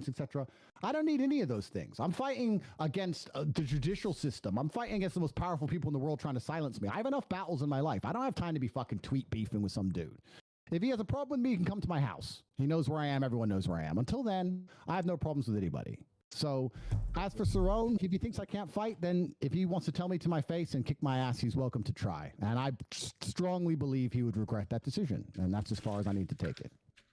violence, etc. I don't need any of those things. I'm fighting against the judicial system. I'm fighting against the most powerful people in the world trying to silence me. I have enough battles in my life. I don't have time to be fucking tweet beefing with some dude. If he has a problem with me, he can come to my house. He knows where I am. Everyone knows where I am. Until then, I have no problems with anybody. So as for Cerrone, if he thinks I can't fight, then if he wants to tell me to my face and kick my ass, he's welcome to try. And I strongly believe he would regret that decision. And that's as far as I need to take it.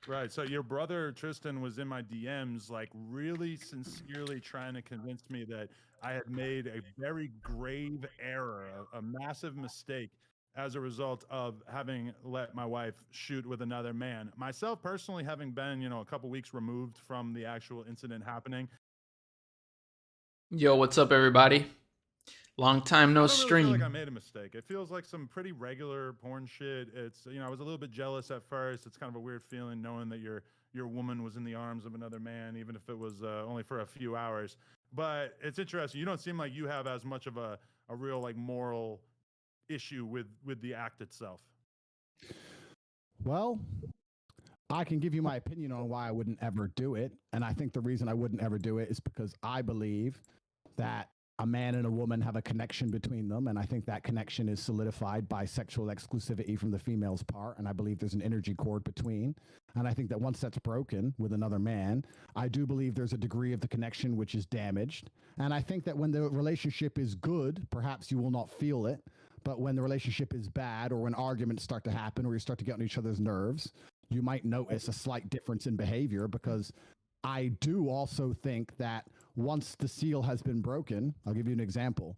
Right. So your brother Tristan was in my DMs, like really sincerely trying to convince me that I had made a very grave error, a massive mistake as a result of having let my wife shoot with another man. Myself personally, having been, you know, a couple weeks removed from the actual incident happening. Yo, what's up, everybody? Long time no I don't really stream. feel like I made a mistake. It feels like some pretty regular porn shit. It's, you know, I was a little bit jealous at first. It's kind of a weird feeling knowing that your woman was in the arms of another man, even if it was only for a few hours. But it's interesting. You don't seem like you have as much of a real like moral issue with the act itself. Well, I can give you my opinion on why I wouldn't ever do it. And I think the reason I wouldn't ever do it is because I believe that a man and a woman have a connection between them. And I think that connection is solidified by sexual exclusivity from the female's part. And I believe there's an energy cord between. And I think that once that's broken with another man, I do believe there's a degree of the connection which is damaged. And I think that when the relationship is good, perhaps you will not feel it. But when the relationship is bad, or when arguments start to happen, or you start to get on each other's nerves, you might notice a slight difference in behavior. Because I do also think that once the seal has been broken, I'll give you an example.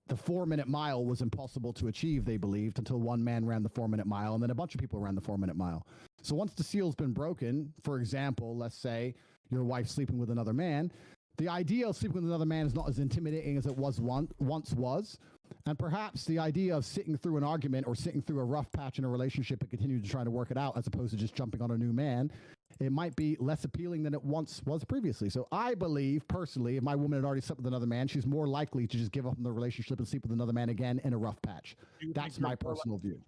The 4-minute mile was impossible to achieve, they believed, until one man ran the 4-minute mile, and then a bunch of people ran the 4-minute mile. So once the seal's been broken, for example, let's say your wife's sleeping with another man, the idea of sleeping with another man is not as intimidating as it was once was. And perhaps the idea of sitting through an argument or sitting through a rough patch in a relationship and continue to try to work it out, as opposed to just jumping on a new man, it might be less appealing than it once was previously. So I believe, personally, if my woman had already slept with another man, she's more likely to just give up on the relationship and sleep with another man again in a rough patch. That's my personal view.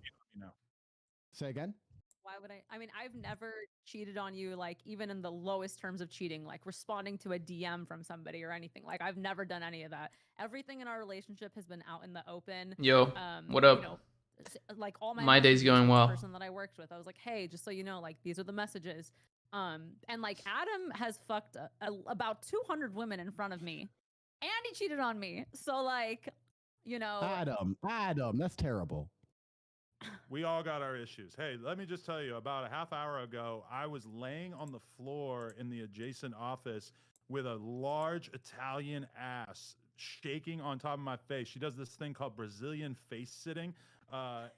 Say again? Why would I? I mean, I've never cheated on you, like even in the lowest terms of cheating, like responding to a DM from somebody or anything. Like I've never done any of that. Everything in our relationship has been out in the open. Yo, what up? You know, like all my day's going messages to well. the person that I worked with, I was like, hey, just so you know, like these are the messages. And like Adam has fucked about 200 women in front of me, and he cheated on me. So like, you know, Adam, that's terrible. We all got our issues. Hey, let me just tell you, about a half hour ago, I was laying on the floor in the adjacent office with a large Italian ass shaking on top of my face. She does this thing called Brazilian face sitting.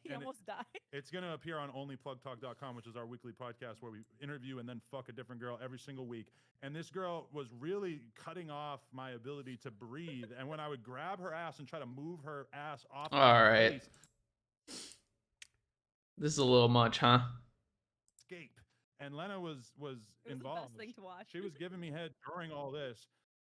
he almost died. It's going to appear on onlyplugtalk.com, which is our weekly podcast where we interview and then fuck a different girl every single week. And this girl was really cutting off my ability to breathe. And when I would grab her ass and try to move her ass off my face, this is a little much, huh? Escape. And Lena was involved. The best thing to watch. She was giving me head during all this.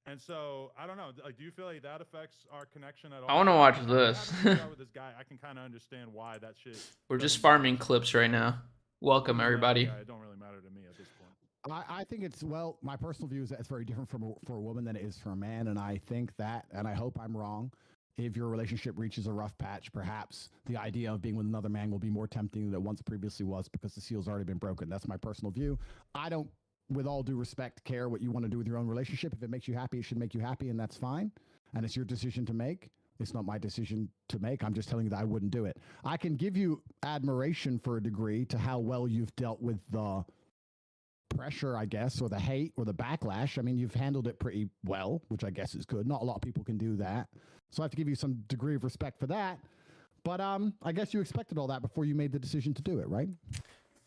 And so, I don't know. Like, do you feel like that affects our connection at all? I want to watch this. With this guy, I can kind of understand why that shit. We're just farming clips right now. Welcome, everybody. Yeah, it don't really matter to me at this point. I think it's, well, my personal view is that it's very different for a woman than it is for a man. And I think that, and I hope I'm wrong, if your relationship reaches a rough patch, perhaps the idea of being with another man will be more tempting than it once previously was, because the seal's already been broken. That's my personal view. I don't, with all due respect, care what you want to do with your own relationship. If it makes you happy, it should make you happy, and that's fine. And it's your decision to make. It's not my decision to make. I'm just telling you that I wouldn't do it. I can give you admiration for a degree to how well you've dealt with the pressure, I guess, or the hate or the backlash. I mean, you've handled it pretty well, which I guess is good. Not a lot of people can do that. So I have to give you some degree of respect for that. But I guess you expected all that before you made the decision to do it, right?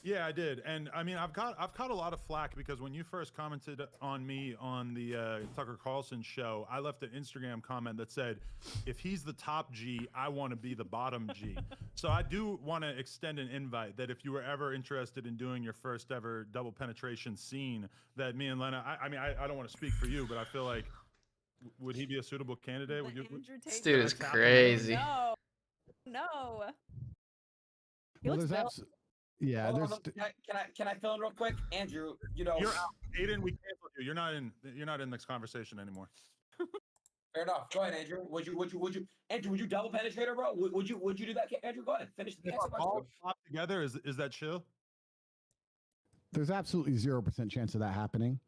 Yeah, I did. And I mean, I've caught a lot of flack because when you first commented on me on the Tucker Carlson show, I left an Instagram comment that said, if he's the top G, I want to be the bottom G. So I do want to extend an invite that if you were ever interested in doing your first ever double penetration scene, that me and Lena, I mean, I don't want to speak for you, but I feel like, would he be a suitable candidate? Would you, this dude is crazy. No. Well, there's absolutely. Yeah, can I fill in real quick, Andrew? You know, you're out. Aiden, we canceled You're not in this conversation anymore. Fair enough. Go ahead, Andrew. Andrew, would you double penetrate her, bro? Would you do that, Andrew? Go ahead. Finish the If answer our question. balls pop together, is that chill? There's absolutely 0% chance of that happening.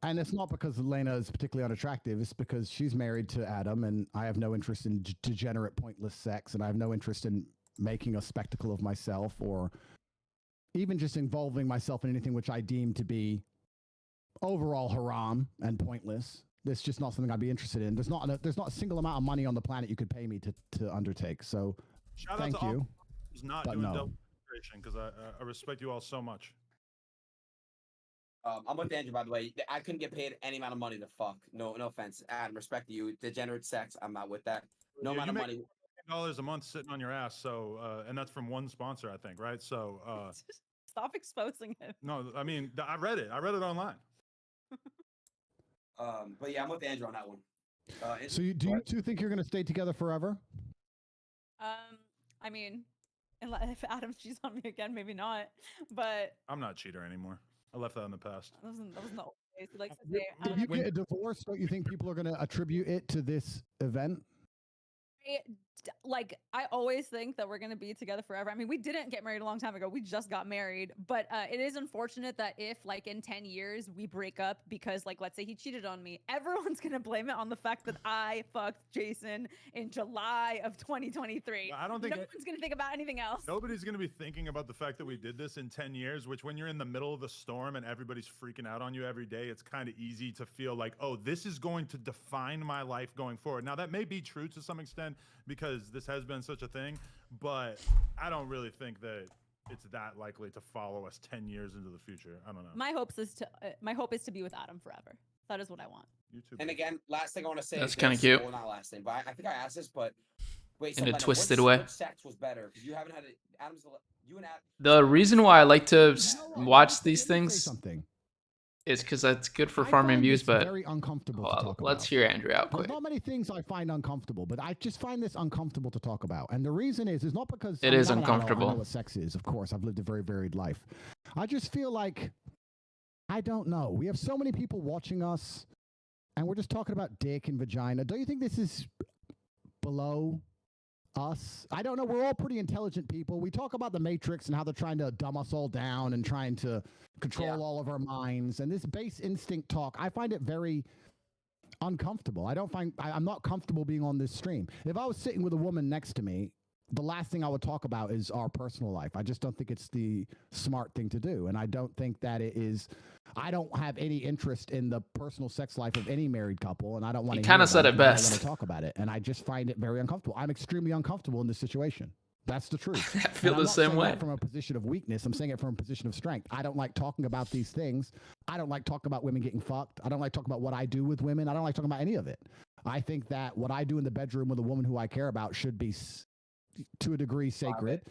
And it's not because Elena is particularly unattractive. It's because she's married to Adam, and I have no interest in degenerate, pointless sex, and I have no interest in making a spectacle of myself or even just involving myself in anything which I deem to be overall haram and pointless. It's just not something I'd be interested in. There's not a single amount of money on the planet you could pay me to undertake. So Shout thank out to you. all who's not but doing no. double penetration because I respect you all so much. I'm with Andrew, by the way. I couldn't get paid any amount of money to fuck. No offense, Adam. Respect to you. Degenerate sex. I'm not with that. No Yeah, amount of money. $10 a month sitting on your ass. So and that's from one sponsor, I think, right? So Stop exposing him. no, I mean I read it online. But yeah, I'm with Andrew on that one. So do you two think you're going to stay together forever? I mean, if Adam cheats on me again, maybe not. But I'm not a cheater anymore. I left that in the past. that wasn't the old days. He likes to Yeah, say, If you get a divorce, don't you think people are going to attribute it to this event? I always think that we're going to be together forever. I mean, we didn't get married a long time ago. We just got married, but it is unfortunate that if like in 10 years we break up because like, let's say he cheated on me, everyone's going to blame it on the fact that I fucked Jason in July of 2023. I don't think no one's going to think about anything else. Nobody's going to be thinking about the fact that we did this in 10 years, which when you're in the middle of the storm and everybody's freaking out on you every day, it's kind of easy to feel like, oh, this is going to define my life going forward. Now, that may be true to some extent because this has been such a thing, but I don't really think that it's that likely to follow us 10 years into the future. I don't know. My hope is to be with Adam forever. That is what I want. You too. And again, last thing I want to say That's is kinda this. cute. Well, not last thing, but I think I asked this, but wait. In a Lena, twisted which way. sex was better? Because you haven't had it. Adam's you and Adam. The reason why I like to watch Let these me say things something. is because that's good for I farming find views, this but very uncomfortable to hold on, talk let's about. hear Andrew out There's quick. not many things I find uncomfortable, but I just find this uncomfortable to talk about. And the reason is not because It I'm is not an adult, uncomfortable. I know what sex is, of course. I've lived a very varied life. I just feel like, I don't know. We have so many people watching us, and we're just talking about dick and vagina. Don't you think this is below us? I don't know. We're all pretty intelligent people. We talk about the Matrix and how they're trying to dumb us all down and trying to control all of our minds. And this base instinct talk, I find it very uncomfortable. I'm not comfortable being on this stream. If I was sitting with a woman next to me, the last thing I would talk about is our personal life. I just don't think it's the smart thing to do. And I don't think that it is. I don't have any interest in the personal sex life of any married couple, and I don't want to. You kinda said it I best. want to talk about it, and I just find it very uncomfortable. I'm extremely uncomfortable in this situation. That's the truth. I feel And I'm the not same saying way. that from a position of weakness. I'm saying it from a position of strength. I don't like talking about these things. I don't like talking about women getting fucked. I don't like talking about what I do with women. I don't like talking about any of it. I think that what I do in the bedroom with a woman who I care about should be, to a degree, sacred.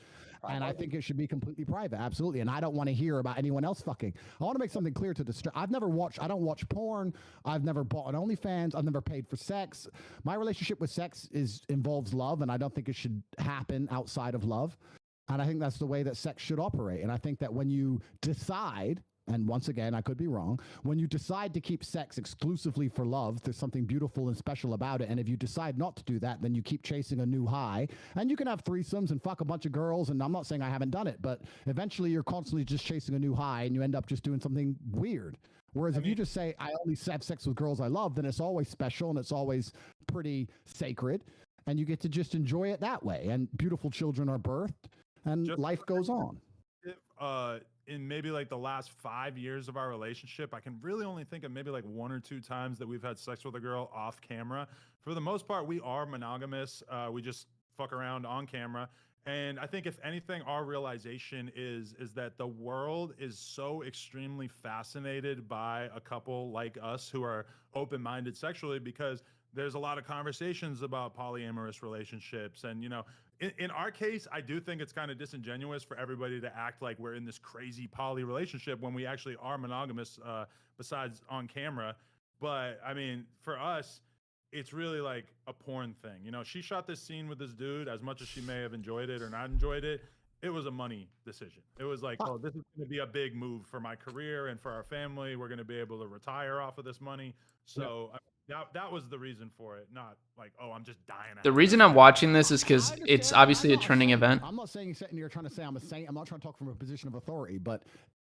And I think it should be completely private, absolutely. And I don't want to hear about anyone else fucking. I want to make something clear to the I don't watch porn. I've never bought an OnlyFans. I've never paid for sex. My relationship with sex involves love, and I don't think it should happen outside of love. And I think that's the way that sex should operate. And I think that when you decide, and once again, I could be wrong, when you decide to keep sex exclusively for love, there's something beautiful and special about it. And if you decide not to do that, then you keep chasing a new high. And you can have threesomes and fuck a bunch of girls. And I'm not saying I haven't done it, but eventually you're constantly just chasing a new high and you end up just doing something weird. Whereas if you just say, I only have sex with girls I love, then it's always special and it's always pretty sacred. And you get to just enjoy it that way. And beautiful children are birthed and life goes on. In maybe like the last 5 years of our relationship, I can really only think of maybe like 1 or 2 times that we've had sex with a girl off camera. For the most part, we are monogamous. We just fuck around on camera. And I think if anything, our realization is that the world is so extremely fascinated by a couple like us who are open-minded sexually, because there's a lot of conversations about polyamorous relationships. And, you know, in our case, I do think it's kind of disingenuous for everybody to act like we're in this crazy poly relationship when we actually are monogamous, besides on camera. But I mean, for us, it's really like a porn thing. You know, she shot this scene with this dude. As much as she may have enjoyed it or not enjoyed it, it was a money decision. It was like, oh, this is going to be a big move for my career and for our family. We're going to be able to retire off of this money. So that was the reason for it. Not like, oh, I'm just dying. The reason I'm watching this is because it's obviously a trending saying, event. I'm not saying you're sitting here trying to say I'm a saint. I'm not trying to talk from a position of authority, but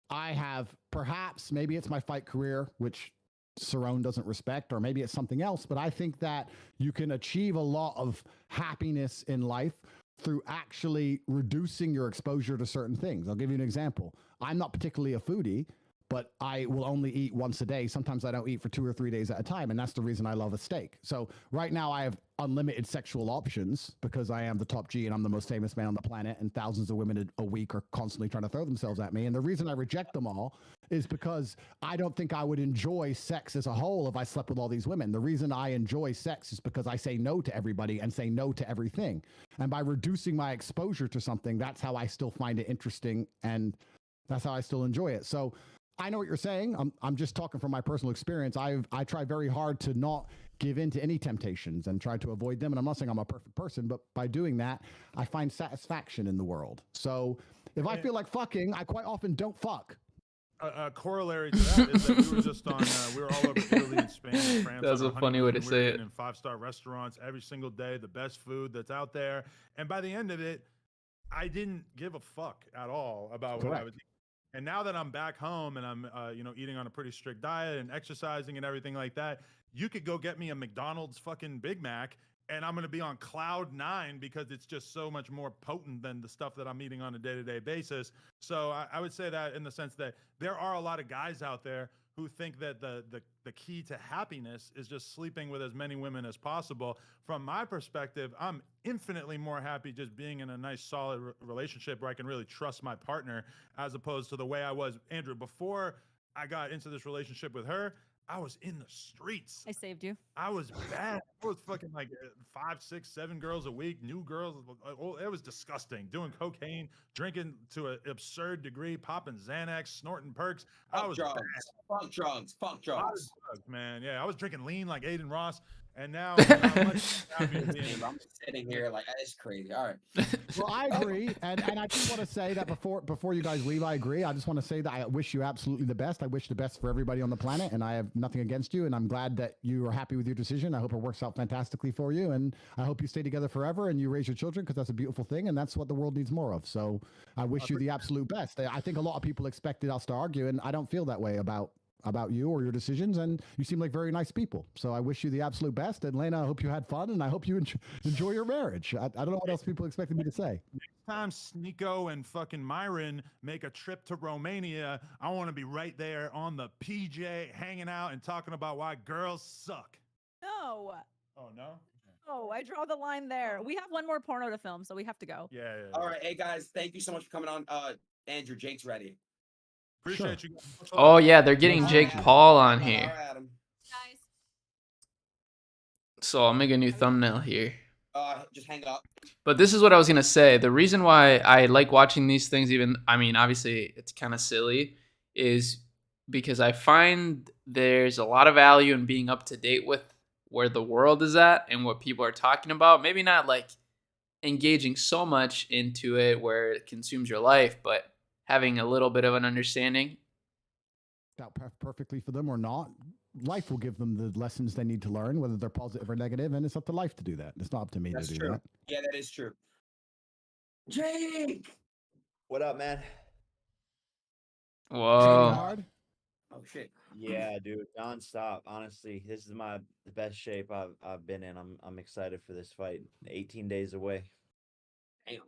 I have perhaps, maybe it's my fight career, which Cerrone doesn't respect, or maybe it's something else, but I think that you can achieve a lot of happiness in life through actually reducing your exposure to certain things. I'll give you an example. I'm not particularly a foodie, but I will only eat once a day. Sometimes I don't eat for 2 or 3 days at a time, and that's the reason I love a steak. So right now I have unlimited sexual options because I am the top G and I'm the most famous man on the planet, and thousands of women a week are constantly trying to throw themselves at me. And the reason I reject them all is because I don't think I would enjoy sex as a whole if I slept with all these women. The reason I enjoy sex is because I say no to everybody and say no to everything. And by reducing my exposure to something, that's how I still find it interesting, and that's how I still enjoy it. So I know what you're saying. I'm just talking from my personal experience. I try very hard to not give in to any temptations and try to avoid them. And I'm not saying I'm a perfect person, but by doing that, I find satisfaction in the world. So if I feel like fucking, I quite often don't fuck. A corollary to that is that we were just on. We were all over Italy and Spain and France. That's on a our funny way to honeymoon. say We were it. eating in 5-star restaurants every single day, the best food that's out there. And by the end of it, I didn't give a fuck at all about what I was eating. And now that I'm back home and I'm, eating on a pretty strict diet and exercising and everything like that, you could go get me a McDonald's fucking Big Mac, and I'm going to be on cloud 9 because it's just so much more potent than the stuff that I'm eating on a day-to-day basis. So I would say that in the sense that there are a lot of guys out there who think that the key to happiness is just sleeping with as many women as possible. From my perspective, I'm infinitely more happy just being in a nice, solid relationship where I can really trust my partner, as opposed to the way I was, Andrew, before I got into this relationship with her. I was in the streets. I saved you. I was bad. I was fucking like 5, 6, 7 girls a week, new girls. It was disgusting. Doing cocaine, drinking to an absurd degree, popping Xanax, snorting perks. I was drugs. Bad. Fuck drugs. Fuck drugs. Drugs, man. Yeah, I was drinking lean like Aiden Ross, and now I'm much happier being. I'm sitting here like it's crazy. All right. Well, I agree, and I just want to say that before you guys leave, I agree. I just want to say that I wish you absolutely the best. I wish the best for everybody on the planet, and I have nothing against you. And I'm glad that you are happy with your decision. I hope it works out fantastically for you, and I hope you stay together forever and you raise your children, because that's a beautiful thing, and that's what the world needs more of. So I wish you the absolute best. I think a lot of people expected us to argue, and I don't feel that way about you or your decisions, and you seem like very nice people. So I wish you the absolute best. And Lena, I hope you had fun, and I hope you enjoy your marriage. I don't know what else people expected me to say. Next time Sneeko and fucking Myron make a trip to Romania, I want to be right there on the PJ hanging out and talking about why girls suck. No. Oh, no? Oh, I draw the line there. We have one more porno to film, so we have to go. Yeah. All right. Hey, guys. Thank you so much for coming on. Andrew, Jake's ready. Appreciate you. Oh yeah, they're getting Jake Paul on All here. right, Adam. Guys. So I'll make a new thumbnail here. Just hang up. But this is what I was gonna say. The reason why I like watching these things, obviously it's kind of silly, is because I find there's a lot of value in being up to date with where the world is at and what people are talking about. Maybe not like engaging so much into it where it consumes your life, but having a little bit of an understanding. Out perfectly for them or not, life will give them the lessons they need to learn, whether they're positive or negative, and it's up to life to do that. It's not up to me That's to do true. that. Yeah, that is true. Jake! What up, man? Training Whoa. hard. Oh, shit. Yeah, dude, nonstop. Honestly, this is the best shape I've been in. I'm excited for this fight. 18 days away. Damn.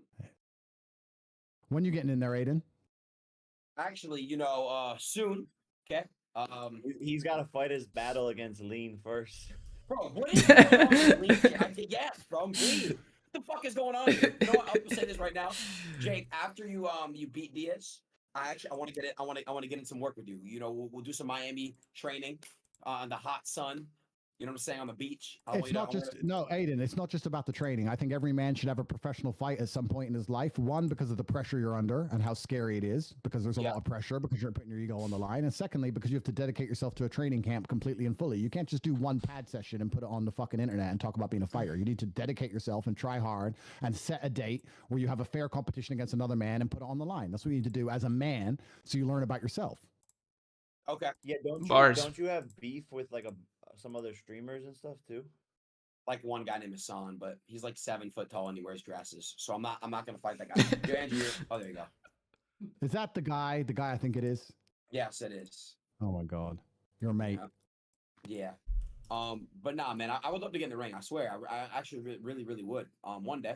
When you getting in there, Aiden? Actually, soon. Okay. He's got to fight his battle against Lean first. Bro, what is going on with Lean? Yes, bro, I'm clean. What the fuck is going on here? You know what? I'll say this right now, Jake. After you beat Diaz, I want to get it. I want to get in some work with you. We'll do some Miami training in the hot sun. You know what I'm saying? On the beach. It's not just no, Aiden. It's not just about the training. I think every man should have a professional fight at some point in his life. One, because of the pressure you're under and how scary it is, because there's a lot of pressure, because you're putting your ego on the line. And secondly, because you have to dedicate yourself to a training camp completely and fully. You can't just do one pad session and put it on the fucking internet and talk about being a fighter. You need to dedicate yourself and try hard and set a date where you have a fair competition against another man and put it on the line. That's what you need to do as a man, so you learn about yourself. Okay. Yeah, Bars. don't you have beef with like some other streamers and stuff too? Like one guy named Hassan, but he's like 7 foot tall and he wears dresses. So I'm not gonna fight that guy. Yo, Andrew, oh, there you go. Is that the guy? The guy I think it is. Yes, it is. Oh my god, your mate. Yeah. But nah, man, I would love to get in the ring. I swear, I actually really would. One day.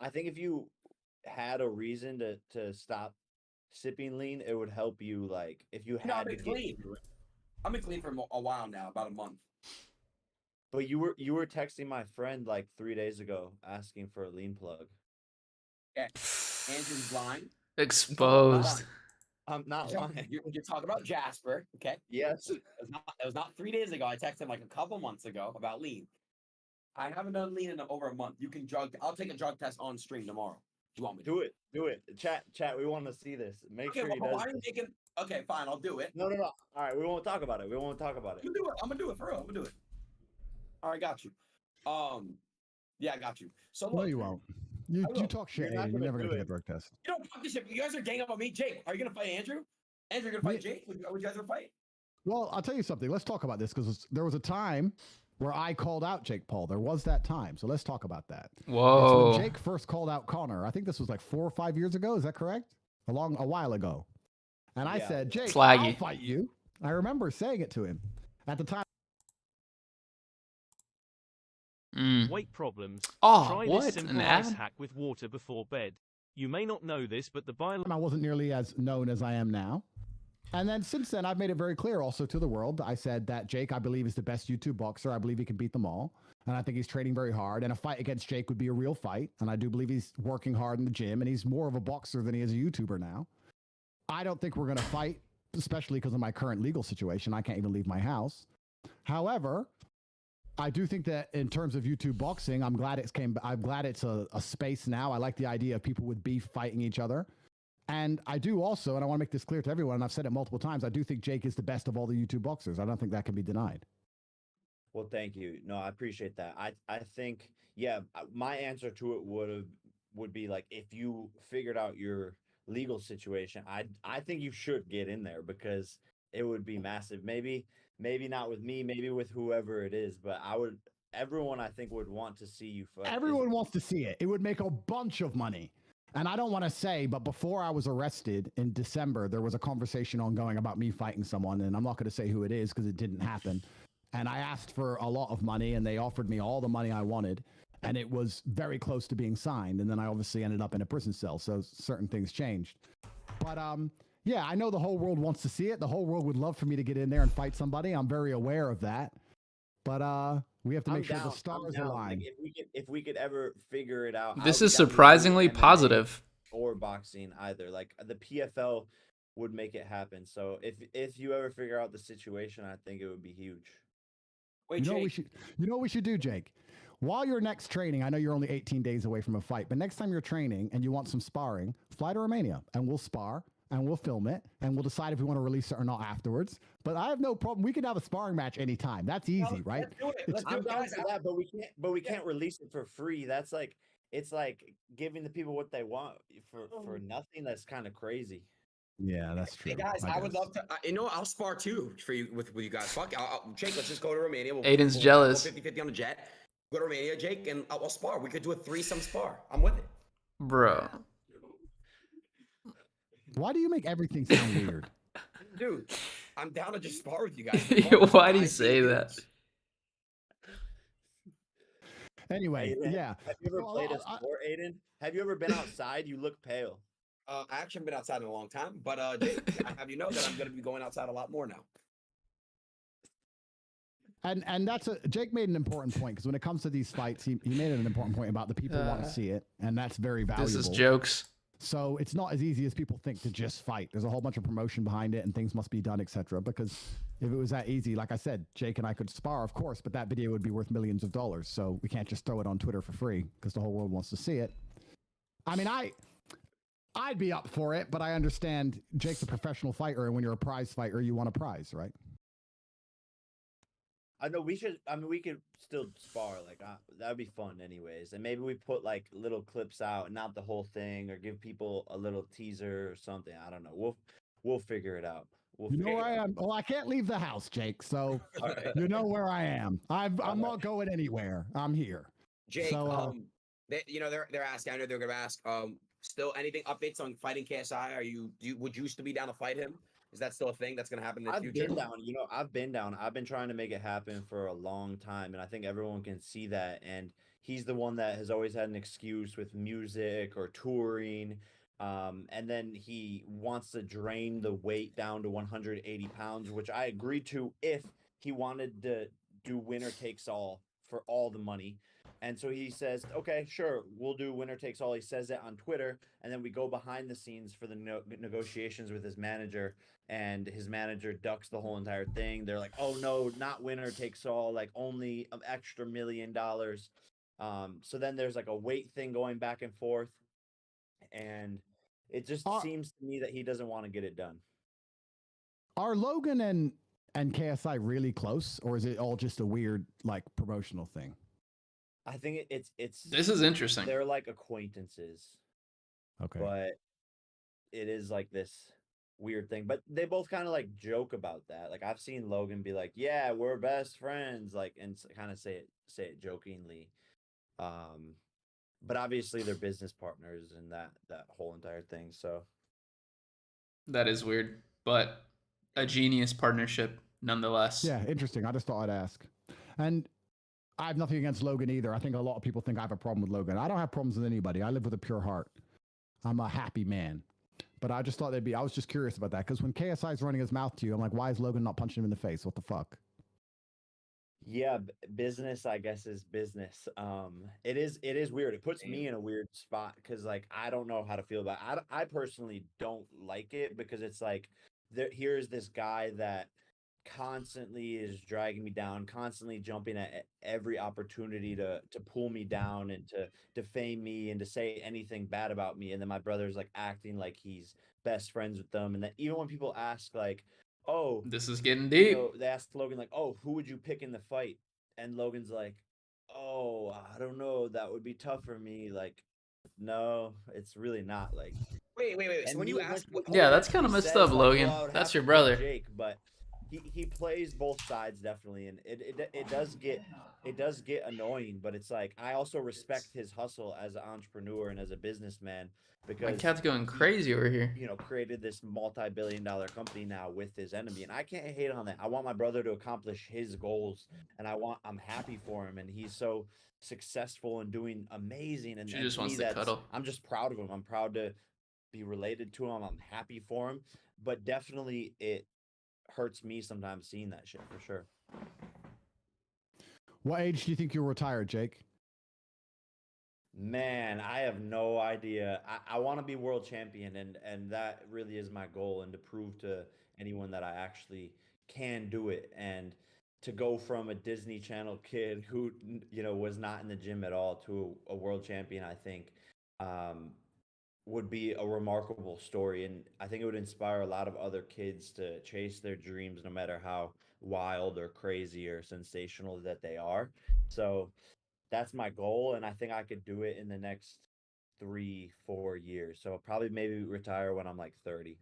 I think if you had a reason to stop sipping lean, it would help you. Like if you No, had I've to been get clean. I've been clean for a while now, about a month. But you were texting my friend like 3 days ago asking for a lean plug. Yeah. Andrew's lying. Exposed. I'm not lying. You're talking about Jasper, okay? Yes. It was not 3 days ago. I texted him like a couple months ago about lean. I haven't done lean in over a month. You can I'll take a drug test on stream tomorrow. Do you want me to? Do it. Chat, we want to see this. Make Okay, sure he well, does why are you this. making... Okay, fine, I'll do it. No. All right, we won't talk about it. I'm gonna do it for real. I'm gonna do it. All right, got you. Yeah, I got you. So look, No, you won't. You talk shit, You're not Aiden. You're gonna never gonna do take a it. drug test. you don't fuck this shit. You guys are ganging up on me. Jake, are you gonna fight Andrew? Andrew, gonna fight Jake? Would you guys ever fight? Well, I'll tell you something. Let's talk about this because there was a time where I called out Jake Paul. There was that time. So let's talk about that. Whoa. It's when Jake first called out Connor. I think this was like 4 or 5 years ago. Is that correct? A while ago. And I said, Jake, Flaggy. I'll fight you. I remember saying it to him. At the time, Weight problems. Oh, Try what? this simple An ice ad? hack with water before bed. You may not know this, but the biological I wasn't nearly as known as I am now. And then since then, I've made it very clear also to the world. I said that Jake, I believe, is the best YouTube boxer. I believe he can beat them all. And I think he's training very hard. And a fight against Jake would be a real fight. And I do believe he's working hard in the gym. And he's more of a boxer than he is a YouTuber now. I don't think we're going to fight, especially because of my current legal situation. I can't even leave my house. However, I do think that in terms of YouTube boxing, I'm glad it's a space now. I like the idea of people with beef fighting each other. And I do also, and I want to make this clear to everyone, and I've said it multiple times, I do think Jake is the best of all the YouTube boxers. I don't think that can be denied. Well, thank you. No, I appreciate that. I think, yeah, my answer to it would be like, if you figured out your legal situation, I think you should get in there because it would be massive. Maybe not with me, maybe with whoever it is, but everyone I think would want to see you fight. Everyone wants to see it. It would make a bunch of money. And I don't want to say, but before I was arrested in December, there was a conversation ongoing about me fighting someone, and I'm not going to say who it is because it didn't happen. And I asked for a lot of money, and they offered me all the money I wanted, and it was very close to being signed. And then I obviously ended up in a prison cell, so certain things changed. But yeah, I know the whole world wants to see it. The whole world would love for me to get in there and fight somebody. I'm very aware of that. But we have to make sure the stars align. Like if we could ever figure it out. This I is would definitely do surprisingly MMA positive. Or boxing either. Like the PFL would make it happen. So if you ever figure out the situation, I think it would be huge. Wait, You know Jake. what we should do, Jake? While you're next training, I know you're only 18 days away from a fight, but next time you're training and you want some sparring, fly to Romania and we'll spar and we'll film it and we'll decide if we want to release it or not afterwards. But I have no problem. We can have a sparring match anytime. That's easy, right? Let's do it. Let's do I'm it, down guys. for that, but we can't release it for free. That's like it's like giving the people what they want for nothing. That's kind of crazy. Yeah, that's true. Hey guys, I would love to. You know, I'll spar too for you with you guys. Fuck, Jake, let's just go to Romania. Aiden's jealous. 50-50 on the jet. Go to Romania, Jake, and I'll spar. We could do a threesome spar. I'm with it. Bro. Why do you make everything sound weird? Dude, I'm down to just spar with you guys. Why do you say that? Anyway, Aiden, yeah. Have you ever So, played a sport, Aiden? Have you ever been outside? You look pale. I actually haven't been outside in a long time, but Jake, I have you know that I'm going to be going outside a lot more now. And that's Jake made an important point because when it comes to these fights, he made an important point about the people want to see it, and that's very valuable. This is jokes. So it's not as easy as people think to just fight. There's a whole bunch of promotion behind it and things must be done, etc. Because if it was that easy, like I said, Jake and I could spar, of course, but that video would be worth millions of dollars. So we can't just throw it on Twitter for free because the whole world wants to see it. I mean, I'd be up for it, but I understand Jake's a professional fighter, and when you're a prize fighter, you want a prize, right? I know we should. I mean, we could still spar. Like that'd be fun, anyways. And maybe we put like little clips out, not the whole thing, or give people a little teaser or something. I don't know. We'll figure it out. We'll You know figure where it I am. Well, I can't leave the house, Jake. So All right. you know where I am. I'm not going anywhere. I'm here. Jake, So, they're asking. I know they're gonna ask. Still anything updates on fighting KSI? Would you still be down to fight him? Is that still a thing that's gonna happen in the I've future? been down. I've been down. I've been trying to make it happen for a long time, and I think everyone can see that. And he's the one that has always had an excuse with music or touring. And then he wants to drain the weight down to 180 pounds, which I agreed to if he wanted to do winner takes all for all the money. And so he says, okay, sure, we'll do winner takes all. He says it on Twitter. And then we go behind the scenes for the negotiations with his manager. And his manager ducks the whole entire thing. They're like, oh, no, not winner takes all, like only an extra $1 million. So then there's like a weight thing going back and forth. And it just seems to me that he doesn't want to get it done. are Logan and KSI really close, or is it all just a weird like promotional thing? I think it's This is interesting. They're like acquaintances, Okay. but it is like this weird thing. But they both kind of like joke about that. Like I've seen Logan be like, "Yeah, we're best friends," like, and kind of say it jokingly. But obviously they're business partners in that whole entire thing. So That is weird, but a genius partnership nonetheless. Yeah, interesting. I just thought I'd ask. And I have nothing against Logan either. I think a lot of people think I have a problem with Logan. I don't have problems with anybody. I live with a pure heart. I'm a happy man. But I just thought I was just curious about that because when KSI is running his mouth to you, I'm like, why is Logan not punching him in the face? What the fuck? yeah, business, I guess, is business. It is weird. It puts me in a weird spot because like I don't know how to feel about it. I personally don't like it because it's like here's this guy that constantly is dragging me down, constantly jumping at every opportunity to pull me down and to defame me and to say anything bad about me. And then my brother's like acting like he's best friends with them. And then even when people ask like, oh, This is getting deep. they asked Logan like, oh, who would you pick in the fight? And Logan's like, oh, I don't know, that would be tough for me. Like, no, it's really not. Like, Wait. So and when you he- ask, Yeah, that's kinda he messed says, up, like, Logan. well, I would That's have your to pick brother. Jake, but he plays both sides definitely, and it does get annoying. But it's like I also respect his hustle as an entrepreneur and as a businessman My because cat's going crazy over here. created this multi-billion-dollar company now with his enemy, and I can't hate on that. I want my brother to accomplish his goals, and I'm happy for him, and he's so successful and doing amazing. And She and just to wants me, to cuddle. I'm just proud of him. I'm proud to be related to him. I'm happy for him, but definitely it hurts me sometimes seeing that shit for sure. What age do you think you'll retire, Jake? Man, I have no idea. I want to be world champion, and that really is my goal, and to prove to anyone that I actually can do it. And to go from a Disney Channel kid who was not in the gym at all to a world champion, I think would be a remarkable story. And I think it would inspire a lot of other kids to chase their dreams, no matter how wild or crazy or sensational that they are. So that's my goal, and I think I could do it in the next 3-4 years. So probably maybe retire when I'm like 30.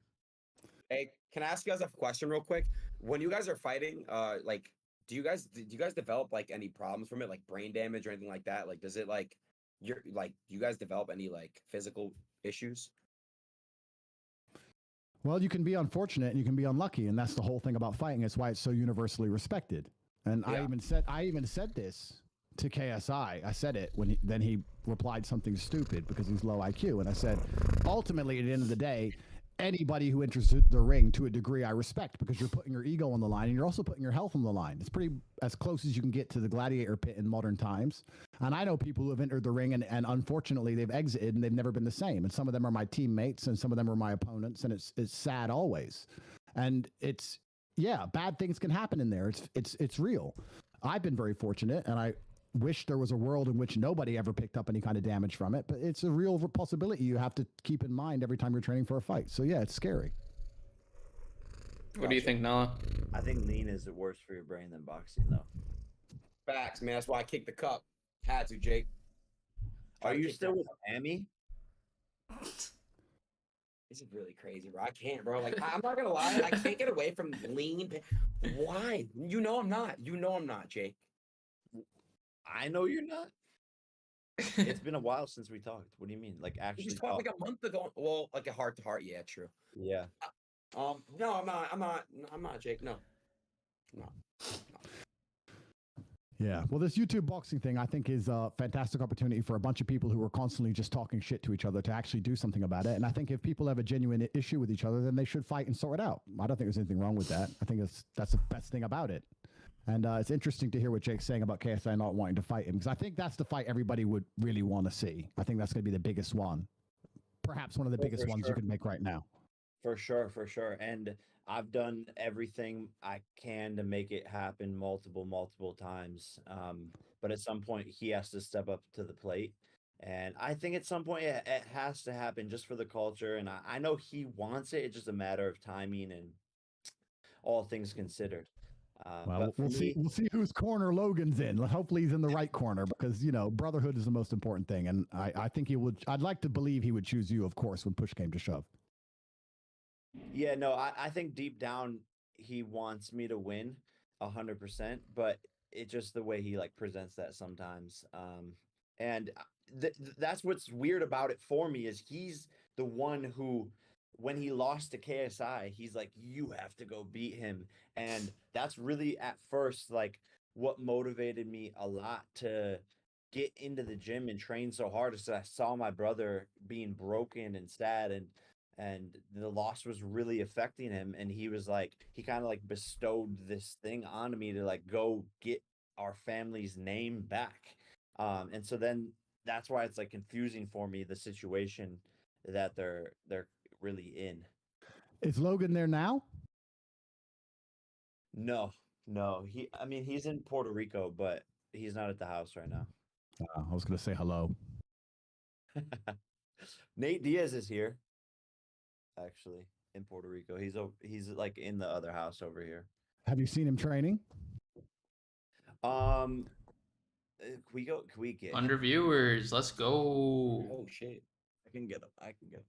Hey, can I ask you guys a question real quick? When you guys are fighting, like, do you guys develop like any problems from it, like brain damage or anything like that? Like, does it like do you guys develop any like physical issues? Well, you can be unfortunate and you can be unlucky, and that's the whole thing about fighting. It's why it's so universally respected. And Yeah. I even said this to KSI. I said it when then he replied something stupid because he's low IQ, and I said, ultimately, at the end of the day, anybody who enters the ring to a degree I respect because you're putting your ego on the line and you're also putting your health on the line. It's pretty as close as you can get to the gladiator pit in modern times. And I know people who have entered the ring and unfortunately they've exited and they've never been the same. And some of them are my teammates and some of them are my opponents. And it's sad always. And it's, yeah, bad things can happen in there. It's real. I've been very fortunate and I wish there was a world in which nobody ever picked up any kind of damage from it, but it's a real possibility you have to keep in mind every time you're training for a fight. So yeah, it's scary. What do you think, Nala? I think lean is worse for your brain than boxing, though. Facts, man. That's why I kicked the cup. Had to, Jake. Are you still with with Amy? This is really crazy, bro. I can't, bro. Like, I'm not gonna lie. I can't get away from lean. Why? You know I'm not. You know I'm not, Jake. I know you're not. It's been a while since we talked. What do you mean? Like, We actually just talked talked? like a month ago. Well, like a heart to heart. Yeah, true. Yeah. No, I'm not, Jake. No. No. Yeah. Well, this YouTube boxing thing, I think, is a fantastic opportunity for a bunch of people who are constantly just talking shit to each other to actually do something about it. And I think if people have a genuine issue with each other, then they should fight and sort it out. I don't think there's anything wrong with that. I think that's the best thing about it. And it's interesting to hear what Jake's saying about KSI not wanting to fight him, because I think that's the fight everybody would really want to see. I think that's going to be the biggest one. Perhaps one of the biggest ones you could make right now. For sure, for sure. And I've done everything I can to make it happen multiple times. But at some point, he has to step up to the plate. And I think at some point it has to happen just for the culture. And I know he wants it. It's just a matter of timing and all things considered. Well, we'll see whose corner Logan's in. Hopefully he's in the right corner because, you know, brotherhood is the most important thing. And I think he would, I'd like to believe he would choose you, of course, when push came to shove. Yeah, no, I think deep down he wants me to win 100%, but it's just the way he like presents that sometimes. And that's what's weird about it for me is he's the one who, when he lost to KSI, he's like, you have to go beat him. And that's really at first like what motivated me a lot to get into the gym and train so hard is that I saw my brother being broken and sad and the loss was really affecting him. And he was like, he kind of like bestowed this thing on me to like go get our family's name back. And so then that's why it's like confusing for me, the situation that they're really in. Is Logan there now? No, he's in Puerto Rico, but he's not at the house right now. I was going to say hello. Nate Diaz is here. Actually, in Puerto Rico. He's like in the other house over here. Have you seen him training? Can we get Under viewers, let's go. Oh shit. I can get him.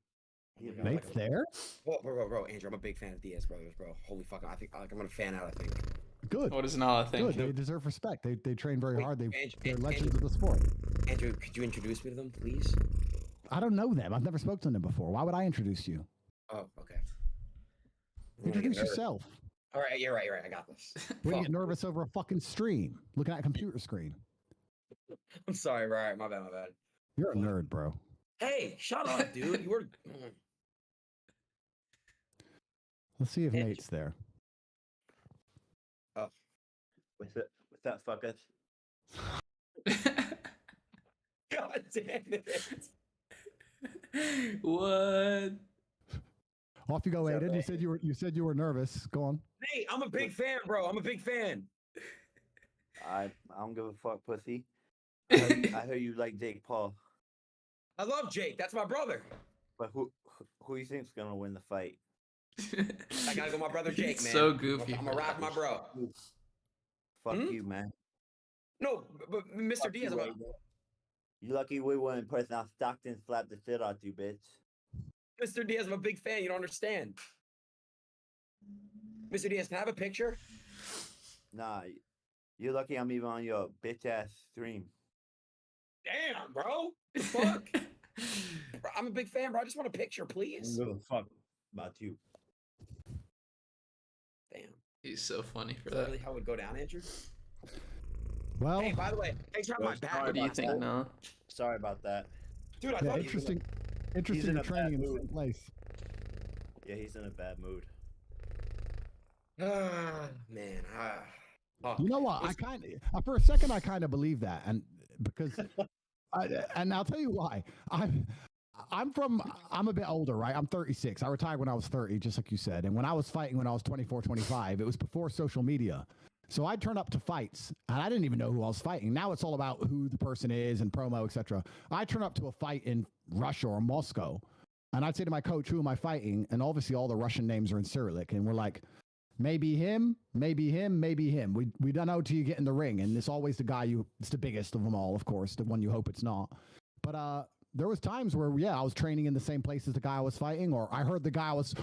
Nate's there? Bro, Andrew, I'm a big fan of Diaz brothers, bro. Holy fuck, I think I'm gonna fan out. I think. Good. What is Nala think? Good. They deserve respect. They train very Wait, hard. They're Andrew, legends of the sport. Andrew, could you introduce me to them, please? I don't know them. I've never spoken to them before. Why would I introduce you? Oh, okay. Introduce yourself. All right, you're right. I got this. We Fuck. get nervous over a fucking stream, looking at a computer screen. I'm sorry, right? My bad. You're a nerd, bro. Hey, shut up, dude. You were. Let's see if Nate's there. Oh, with that fucker. God damn it! What? Off you go, Aiden. You said you were nervous. Go on. Hey, I'm a big fan, bro. I'm a big fan. I don't give a fuck, pussy. I heard you like Jake Paul. I love Jake. That's my brother. But who you think's gonna win the fight? I gotta go, my brother Jake, man. So goofy. I'm gonna rock my bro. Fuck you, man. No, but Mr. Fuck Diaz, you, Aiden. You lucky we weren't putting out Stockton slap the shit out you, bitch. Mr. Diaz, I'm a big fan. You don't understand. Mr. Diaz, can I have a picture? Nah, you're lucky I'm even on your bitch ass stream. Damn, bro. Fuck. Bro, I'm a big fan, bro. I just want a picture, I please. don't give a fuck about you. Damn. He's so funny for Is that that. really how it would go down, Andrew? Well, Hey, by the way, thanks for having my back. What do you about think, that. Nala? Sorry about that. Dude, I yeah, thought interesting in a training in bad the mood. same place. Yeah, he's in a bad mood. Ah, man. Oh. You know what? For a second, I kind of believe that. And because, and I'll tell you why. I'm a bit older, right? I'm 36. I retired when I was 30, just like you said. And when I was fighting when I was 24, 25, it was before social media. So I'd turn up to fights and I didn't even know who I was fighting. Now it's all about who the person is and promo, etc. I turn up to a fight in Russia or Moscow and I'd say to my coach, who am I fighting? And obviously all the Russian names are in Cyrillic. And we're like, maybe him, maybe him, maybe him. We don't know till you get in the ring. And it's always the guy it's the biggest of them all, of course, the one you hope it's not. But there was times where, I was training in the same place as the guy I was fighting, or I heard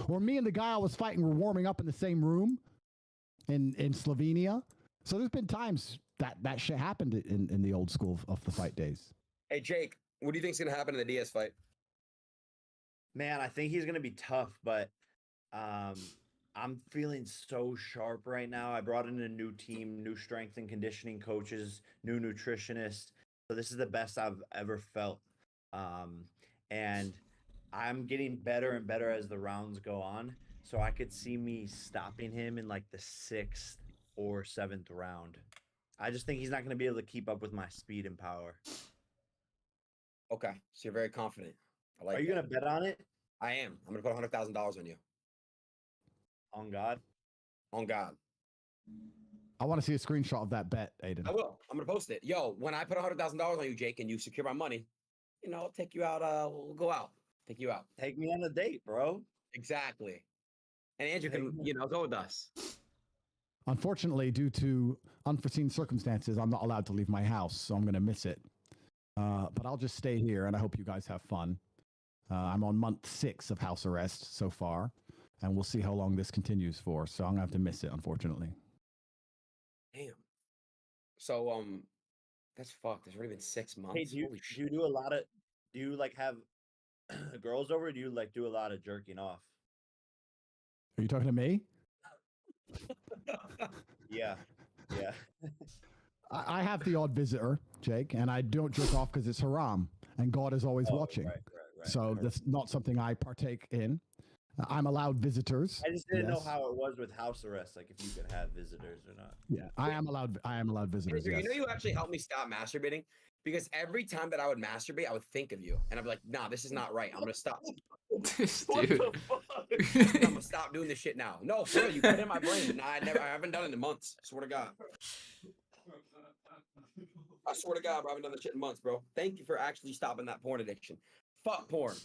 or me and the guy I was fighting were warming up in the same room in Slovenia. So there's been times that shit happened in the old school of the fight days. Hey, Jake, what do you think's going to happen in the Diaz fight? Man, I think he's going to be tough, but I'm feeling so sharp right now. I brought in a new team, new strength and conditioning coaches, new nutritionists. So this is the best I've ever felt. And I'm getting better and better as the rounds go on. So I could see me stopping him in like the 6th or 7th round. I just think he's not going to be able to keep up with my speed and power. Okay, so you're very confident. I like. Are you going to bet on it? I am. I'm going to put $100,000 on you. On God? On God. I want to see a screenshot of that bet, Aiden. I will. I'm going to post it. Yo, when I put $100,000 on you, Jake, and you secure my money, I'll take you out. We'll go out. Take you out. Take me on a date, bro. Exactly. And Andrew can, go with us. Unfortunately, due to unforeseen circumstances, I'm not allowed to leave my house, so I'm going to miss it. But I'll just stay here, and I hope you guys have fun. I'm on month 6 of house arrest so far, and we'll see how long this continues for. So I'm going to have to miss it, unfortunately. Damn. So, that's fucked. It's already been 6 months. Hey, do you do a lot of, do you like have girls over? Or do you like do a lot of jerking off? Are you talking to me? Yeah. I have the odd visitor, Jake, and I don't jerk off because it's haram, and God is always watching. Right. So that's not something I partake in. I'm allowed visitors. I just didn't know how it was with house arrest, like if you could have visitors or not. Yeah, I am allowed visitors. Andrew, Yes. you actually helped me stop masturbating because every time that I would masturbate, I would think of you, and I'd be like, "Nah, this is not right. I'm gonna stop." This What dude. the fuck? I'm gonna stop doing this shit now. No, for real, you put it in my brain. Nah, I haven't done it in months. I swear to God. I swear to God, bro, I haven't done this shit in months, bro. Thank you for actually stopping that porn addiction. Fuck porn.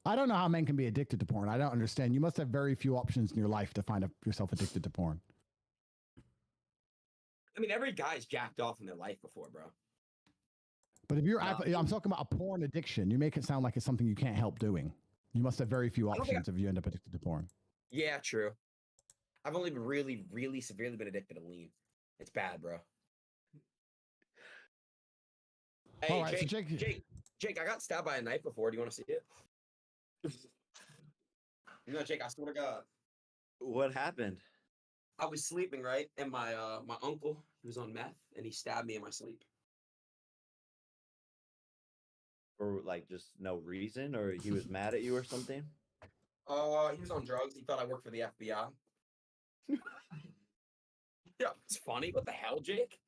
I don't know how men can be addicted to porn. I don't understand. You must have very few options in your life to find yourself addicted to porn. I mean, every guy's jacked off in their life before, bro. But if I'm talking about a porn addiction, you make it sound like it's something you can't help doing. You must have very few options if you end up addicted to porn. Yeah, true. I've only been really, really severely been addicted to lean. It's bad, bro. Hey, All right, so Jake, I got stabbed by a knife before. Do you want to see it? Jake, I swear to God. What happened? I was sleeping, right? And my uncle, he was on meth, and he stabbed me in my sleep. For like just no reason, or he was mad at you or something? He was on drugs. He thought I worked for the FBI. Yeah, it's funny. What the hell, Jake?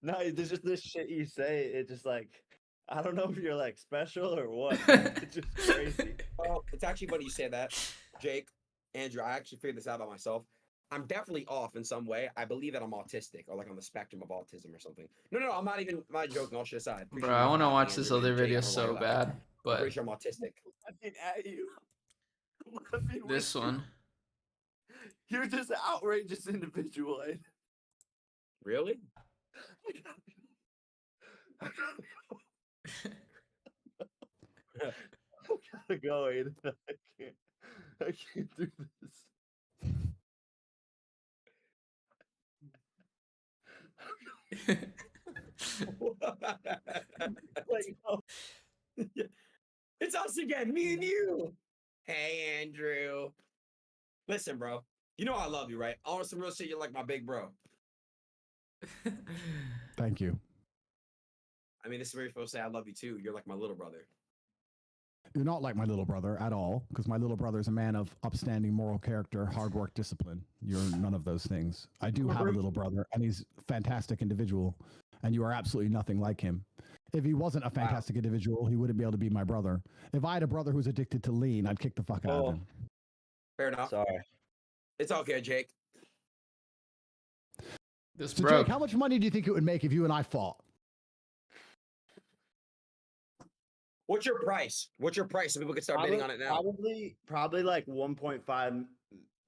No, there's just this shit you say. It just like, I don't know if you're like special or what. It's just crazy. Oh, it's actually funny you say that, Jake. Andrew, I actually figured this out by myself. I'm definitely off in some way. I believe that I'm autistic or like on the spectrum of autism or something. No, I'm not joking. All shit aside. Bro, I want to watch this other video so bad, I'm but pretty sure I'm autistic. Laughing at you. this one. You're just an outrageous individual. Really? I gotta go, Aiden. I can't do this. Like, oh. It's us again, me and you. Hey, Andrew. Listen, bro. You know I love you, right? I want some real shit. You're like my big bro. Thank you. I mean, this is where you're supposed to say I love you too. You're like my little brother. You're not like my little brother at all, because my little brother is a man of upstanding moral character, hard work, discipline. You're none of those things. I do have a little brother, and he's a fantastic individual, and you are absolutely nothing like him. If he wasn't a fantastic individual, he wouldn't be able to be my brother. If I had a brother who's addicted to lean, I'd kick the fuck out of him. Fair enough. Sorry. It's all good, Jake. This So, broke. Jake, how much money do you think it would make if you and I fought? What's your price? What's your price so people can start bidding on it now? Probably like 1.5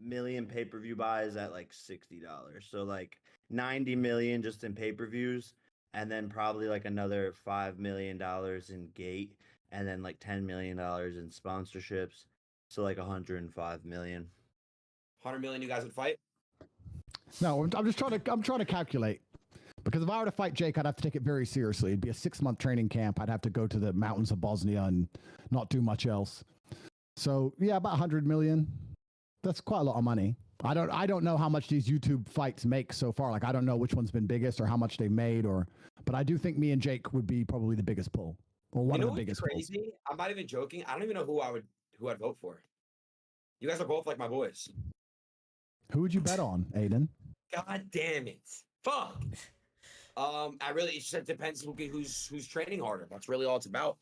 million pay-per-view buys at like $60. So like 90 million just in pay-per-views, and then probably like another $5 million in gate, and then like $10 million in sponsorships. So like 105 million. 100 million you guys would fight? No, I'm trying to calculate. Because if I were to fight Jake, I'd have to take it very seriously. It'd be a 6-month training camp. I'd have to go to the mountains of Bosnia and not do much else. So yeah, about 100 million. That's quite a lot of money. I don't know how much these YouTube fights make so far. Like I don't know which one's been biggest or how much they made, but I do think me and Jake would be probably the biggest pull, or one of the biggest pulls. Crazy? I'm not even joking. I don't even know who I'd vote for. You guys are both like my boys. Who would you bet on, Aiden? God damn it! Fuck. It just depends who's training harder. That's really all it's about.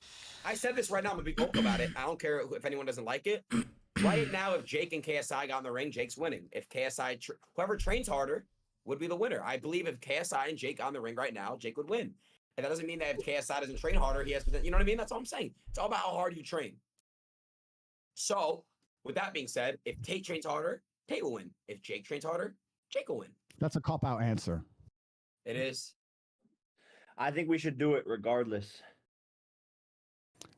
I said this right now. I'm gonna be vocal about it. I don't care if anyone doesn't like it. Right now, if Jake and KSI got in the ring, Jake's winning. If KSI, whoever trains harder would be the winner. I believe if KSI and Jake got in the ring right now, Jake would win. And that doesn't mean that if KSI doesn't train harder, he has to. You know what I mean? That's all I'm saying. It's all about how hard you train. So, with that being said, if Tate trains harder, Tate will win. If Jake trains harder, Jake will win. That's a cop-out answer. It is. I think we should do it regardless.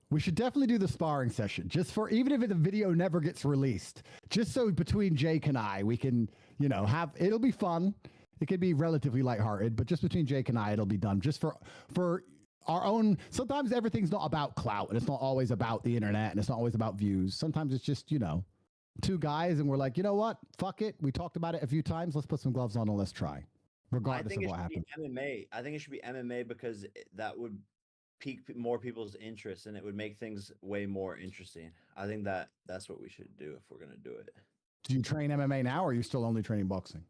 We should definitely do the sparring session, just for even if the video never gets released, just so between Jake and I, we can, it'll be fun. It could be relatively lighthearted, but just between Jake and I, it'll be done just for our own. Sometimes everything's not about clout, and it's not always about the internet, and it's not always about views. Sometimes it's just, two guys, and we're like, you know what? Fuck it. We talked about it a few times. Let's put some gloves on and let's try, regardless of what happens. MMA. I think it should be MMA because that would pique more people's interest, and it would make things way more interesting. I think that's what we should do if we're gonna do it. Do you train MMA now, or are you still only training boxing?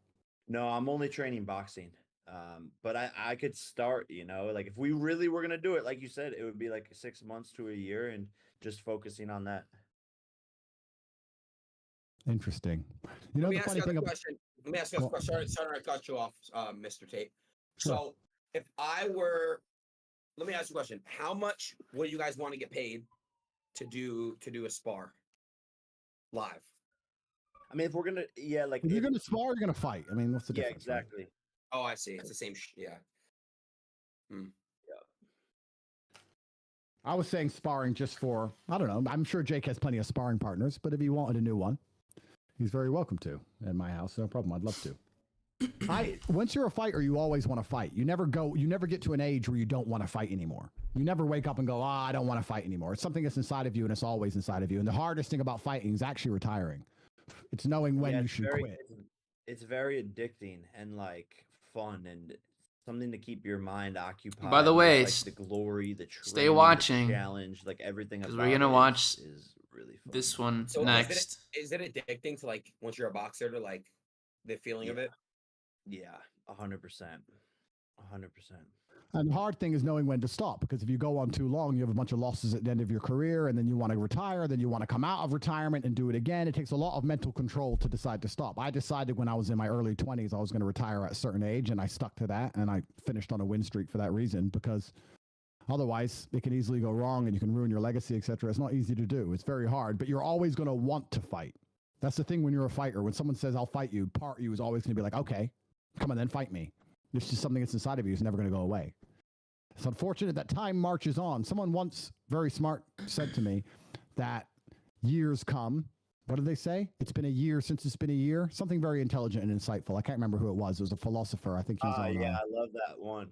No, I'm only training boxing. But I could start, like if we really were gonna do it, like you said, it would be like 6 months to a year, and just focusing on that. Interesting. Let me ask you a question. Sorry to cut you off, Mr. Tate. Sure. So let me ask you a question. How much would you guys want to get paid to do a spar live? I mean, if we're gonna, if you're gonna spar, you're gonna fight. I mean, what's the difference? Yeah, exactly. Right? Oh, I see. It's the same. Yeah. I was saying sparring just for, I don't know. I'm sure Jake has plenty of sparring partners, but if he wanted a new one, he's very welcome to at my house. No problem. I'd love to. Once you're a fighter, you always want to fight. You never get to an age where you don't want to fight anymore. You never wake up and go, I don't want to fight anymore. It's something that's inside of you, and it's always inside of you. And the hardest thing about fighting is actually retiring. It's knowing when you should quit. It's very addicting and like fun and something to keep your mind occupied. By the way, like the glory, the stay watching. The challenge, like everything. Because we're gonna watch is really fun. this one so next. Is it addicting to like once you're a boxer to like the feeling of it? Yeah, 100%. 100%. And the hard thing is knowing when to stop, because if you go on too long, you have a bunch of losses at the end of your career, and then you want to retire, then you want to come out of retirement and do it again. It takes a lot of mental control to decide to stop. I decided when I was in my early 20s, I was going to retire at a certain age, and I stuck to that, and I finished on a win streak for that reason, because otherwise it can easily go wrong and you can ruin your legacy, etc. It's not easy to do. It's very hard, but you're always going to want to fight. That's the thing when you're a fighter. When someone says, I'll fight you, part of you is always going to be like, okay, come on, then fight me. It's just something that's inside of you. It's never going to go away. It's unfortunate that time marches on. Someone once, very smart, said to me that years come. What did they say? It's been a year since it's been a year. Something very intelligent and insightful. I can't remember who it was. It was a philosopher. I think he's on. Yeah, I love that one.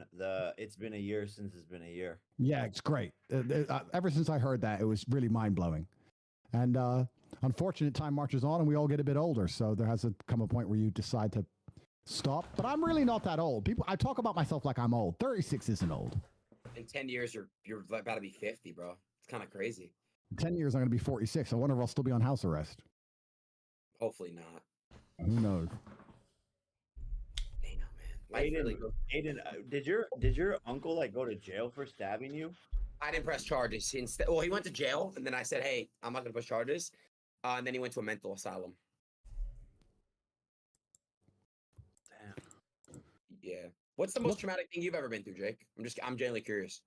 It's been a year since it's been a year. Yeah, it's great. Ever since I heard that, it was really mind-blowing. And unfortunate, time marches on and we all get a bit older. So there has to come a point where you decide to stop. But I'm really not that old. I talk about myself like I'm old. 36 isn't old. In 10 years, you're about to be 50, bro. It's kind of crazy. In 10 years, I'm going to be 46. I wonder if I'll still be on house arrest. Hopefully not. Who knows? Damn, man. Life really Aiden, goes. Aiden, did your uncle like go to jail for stabbing you? I didn't press charges. Instead, well, he went to jail, and then I said, "Hey, I'm not gonna press charges." And then he went to a mental asylum. Damn. Yeah. What's the most traumatic thing you've ever been through, Jake? I'm genuinely curious.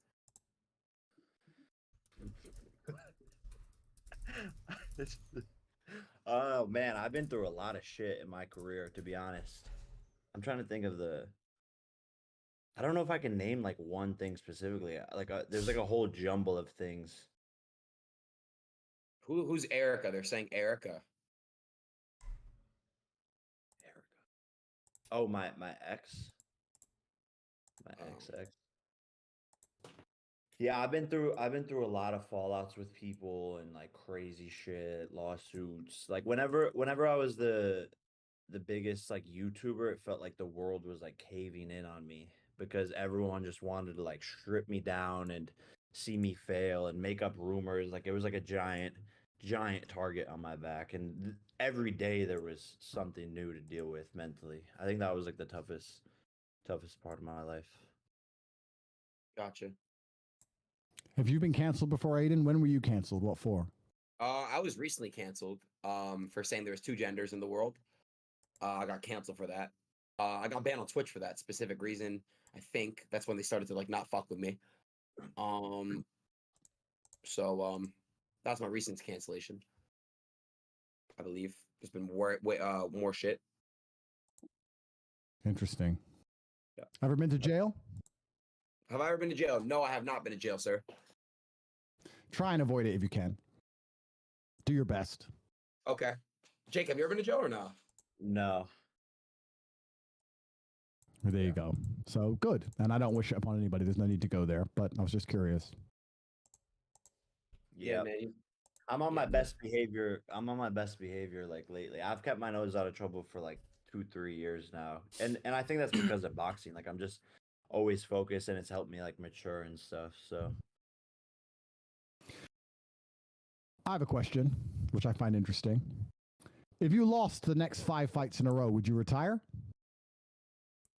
Oh man, I've been through a lot of shit in my career, to be honest. I'm trying to think of the. I don't know if I can name like one thing specifically. There's like a whole jumble of things. Who's Erica? They're saying Erica. Erica. Oh, my ex. My ex. Yeah, I've been through a lot of fallouts with people and like crazy shit, lawsuits. Like whenever I was the biggest like YouTuber, it felt like the world was like caving in on me because everyone just wanted to like strip me down and see me fail and make up rumors. Like it was like a giant target on my back, and every day there was something new to deal with mentally. I think that was like the toughest part of my life. Gotcha. Have you been canceled before, Aiden? When were you canceled? What for? I was recently canceled for saying there's two genders in the world. I got canceled for that. I got banned on Twitch for that specific reason. I think that's when they started to like not fuck with me. Um, so that's my recent cancellation. I believe there's been more shit. Interesting. Yeah. Ever been to jail? Have I ever been to jail? No, I have not been to jail, sir. Try and avoid it if you can. Do your best. Okay. Jake, have you ever been to jail or no? No. There you go. So good. And I don't wish it upon anybody. There's no need to go there, but I was just curious. Yeah, Yeah. man. I'm on Yeah, my man. best behavior. I'm on my best behavior like lately. I've kept my nose out of trouble for like 2-3 years now. And I think that's because of boxing. Like I'm just always focused and it's helped me like mature and stuff. So I have a question, which I find interesting. If you lost the next 5 fights in a row, would you retire?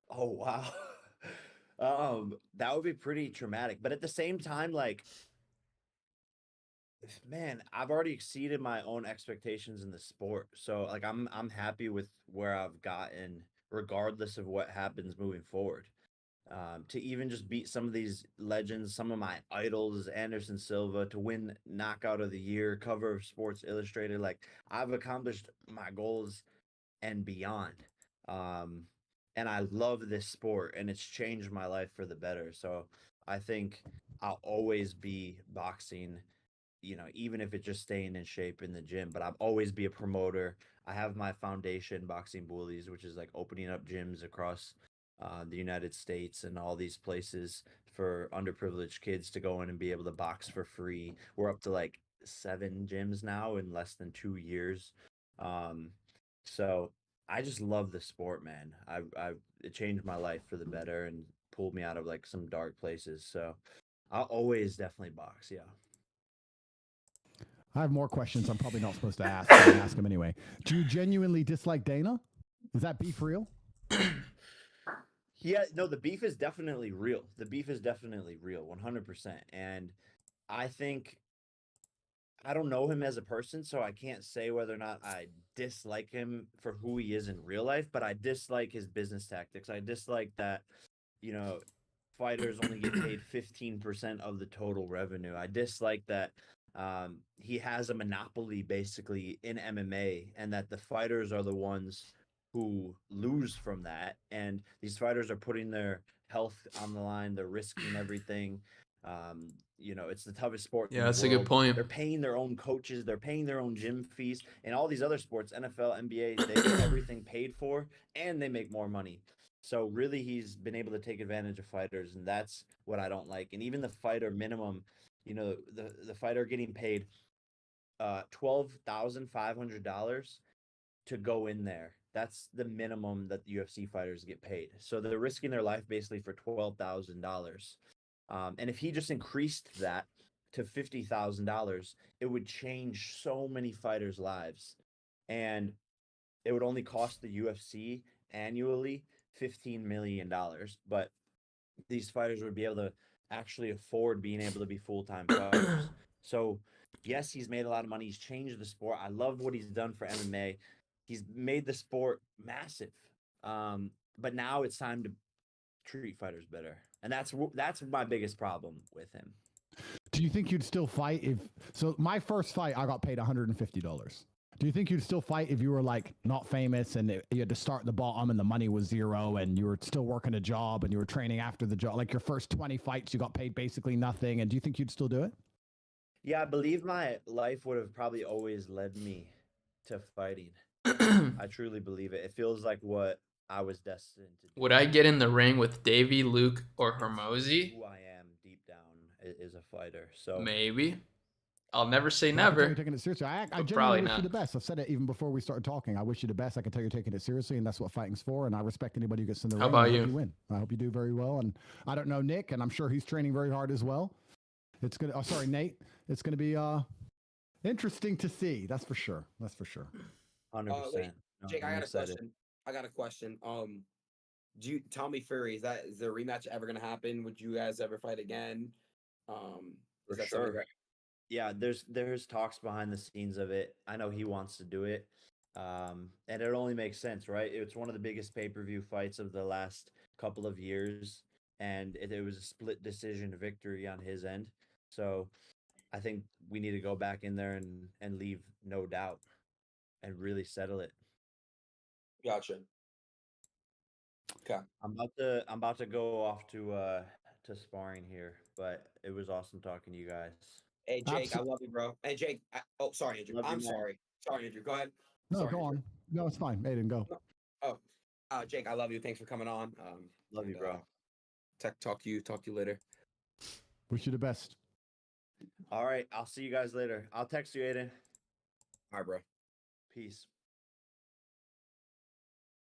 oh wow. That would be pretty traumatic. But at the same time, like man, I've already exceeded my own expectations in the sport. So like I'm happy with where I've gotten regardless of what happens moving forward. To even just beat some of these legends, some of my idols, Anderson Silva, to win Knockout of the Year, cover of Sports Illustrated. Like I've accomplished my goals and beyond. Um, and I love this sport, and it's changed my life for the better. So I think I'll always be boxing, even if it's just staying in shape in the gym, but I'll always be a promoter. I have my foundation, Boxing Bullies, which is like opening up gyms across the United States and all these places for underprivileged kids to go in and be able to box for free. We're up to like 7 gyms now in less than 2 years. Um, so I just love the sport, man. It changed my life for the better and pulled me out of like some dark places. So I'll always definitely box. Yeah. I have more questions I'm probably not supposed to ask, but I'm gonna ask them anyway. Do you genuinely dislike Dana? Is that beef real? Yeah, no, the beef is definitely real. The beef is definitely real, 100%. And I think I don't know him as a person, so I can't say whether or not I dislike him for who he is in real life, but I dislike his business tactics. I dislike that, you know, fighters only get paid 15% of the total revenue. I dislike that he has a monopoly basically in MMA and that the fighters are the ones who lose from that. And these fighters are putting their health on the line, they're risking everything. It's the toughest sport in Yeah, the that's a good world. point. They're paying their own coaches, they're paying their own gym fees, and all these other sports, NFL, NBA, they get everything paid for and they make more money. So really he's been able to take advantage of fighters, and that's what I don't like. And even the fighter minimum, the fighter getting paid $12,500 to go in there. That's the minimum that UFC fighters get paid. So they're risking their life basically for $12,000. And if he just increased that to $50,000, it would change so many fighters' lives. And it would only cost the UFC annually $15 million, but these fighters would be able to actually afford being able to be full-time fighters. So yes, he's made a lot of money. He's changed the sport. I love what he's done for MMA. He's made the sport massive. But now it's time to treat fighters better, and that's my biggest problem with him. Do you think you'd still fight if? So my first fight, I got paid $150. Do you think you'd still fight if you were like not famous and you had to start at the bottom and the money was zero and you were still working a job and you were training after the job? Like your first 20 fights, you got paid basically nothing. And do you think you'd still do it? Yeah, I believe my life would have probably always led me to fighting. I truly believe it. It feels like what I was destined to do. Would I get in the ring with Davey, Luke, or Hermosi? Who I am deep down is a fighter. So Maybe. I'll never say I can tell never. you're taking it seriously. I but genuinely probably wish you not. the best. I've said it even before we started talking. I wish you the best. I can tell you're taking it seriously, and that's what fighting's for. And I respect anybody who gets in the ring. How about I hope you? you win. I hope you do very well. And I don't know Nick, and I'm sure he's training very hard as well. It's gonna. Oh, sorry, Nate. It's gonna be interesting to see. That's for sure. That's for sure. 100%. Wait, Jake, I'm I got excited. a question. I got a question. Do you Tommy Fury, is the rematch ever gonna happen? Would you guys ever fight again? For Is that sure. something right? Yeah, there's talks behind the scenes of it. I know he wants to do it. And it only makes sense, right? It's one of the biggest pay-per-view fights of the last couple of years, and it was a split decision victory on his end. So I think we need to go back in there and leave no doubt and really settle it. Gotcha. Okay. I'm about to go off to sparring here, but it was awesome talking to you guys. Hey Jake, I Absol- love you, bro. Hey Jake, oh sorry, Andrew. Love you, I'm man. sorry. Sorry, Andrew. Go ahead. No, Sorry, go Andrew. on. No, it's fine. Aiden, go. Oh, Jake, I love you. Thanks for coming on. Love you, and, bro. Talk to you later. Wish you the best. All right, I'll see you guys later. I'll text you, Aiden. All right, bro. Peace.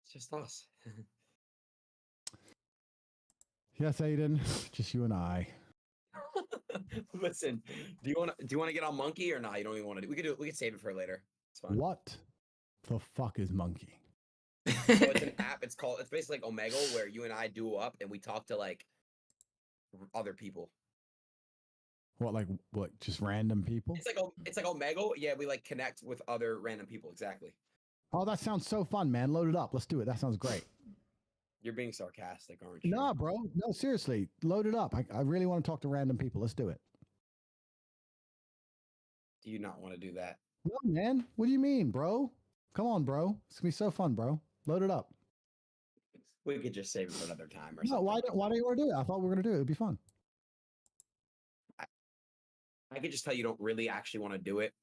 It's just us. Yes, Aiden. Just you and I. Listen, do you want to get on Monkey or not? You don't even want to do. We could save it for later. It's fine. What the fuck is Monkey? So it's an app. It's basically like Omegle, where you and I duo up and we talk to like other people. What? Just random people? It's like Omegle. Yeah, we like connect with other random people. Exactly. Oh, that sounds so fun, man. Load it up. Let's do it. That sounds great. You're being sarcastic, aren't you? Nah, bro. No, seriously. Load it up. I really want to talk to random people. Let's do it. Do you not want to do that? No, man. What do you mean, bro? Come on, bro. It's gonna be so fun, bro. Load it up. We could just save it for another time or No, something. why do you want to do it? I thought we were gonna do it. It'd be fun. I could just tell you don't really actually want to do it.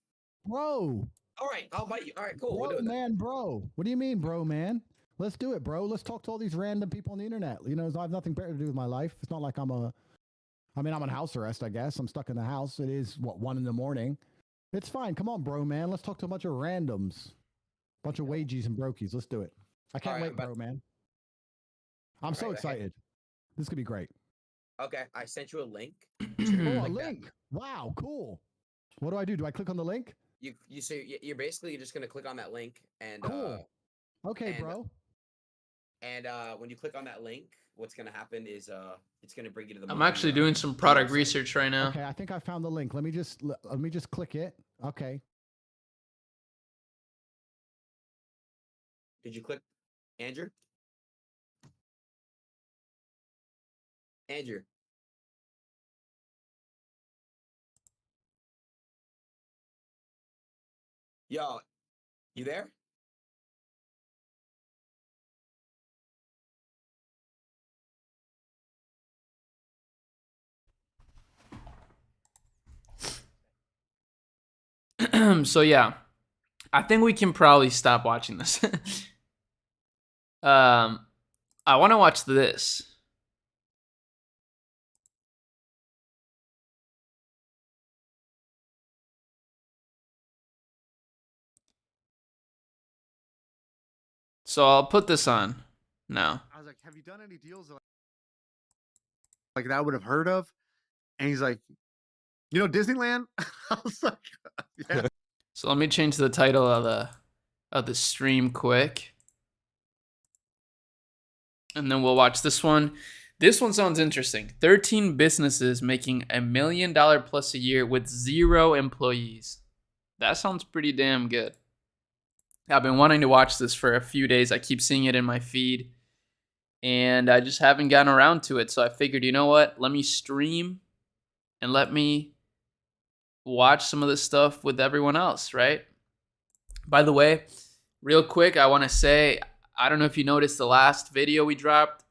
Bro. All right, I'll bite you. All right, cool. We'll Bro, do it. man, bro. What do you mean, bro, man? Let's do it, bro. Let's talk to all these random people on the internet. You know, I have nothing better to do with my life. It's not like I'm on house arrest, I guess. I'm stuck in the house. It is, 1 a.m. It's fine. Come on, bro, man. Let's talk to a bunch of randoms. Bunch of wagies and brokies. Let's do it. I can't All right, wait, bro, man. I'm so right, okay. excited. This could be great. Okay, I sent you a link. Oh, a Like that. link. Wow, cool. What do I do? Do I click on the link? You're basically just gonna click on that link and Cool. Okay, and- bro. and when you click on that link, what's gonna happen is it's gonna bring you to the. I'm Monkey, actually doing some product research right now. Okay, I think I found the link. Let me just click it. Okay. Did you click, Andrew? Andrew. Yo, you there? So yeah, I think we can probably stop watching this. I want to watch this. So I'll put this on now. I was like, have you done any deals like that I would have heard of? And he's like, you know, Disneyland? I was like, yeah. So let me change the title of the stream quick. And then we'll watch this one. This one sounds interesting. 13 businesses making $1 million plus a year with 0 employees. That sounds pretty damn good. I've been wanting to watch this for a few days. I keep seeing it in my feed, and I just haven't gotten around to it. So I figured, you know what? Let me stream and let me watch some of this stuff with everyone else, right? By the way, real quick, I want to say, I don't know if you noticed the last video we dropped.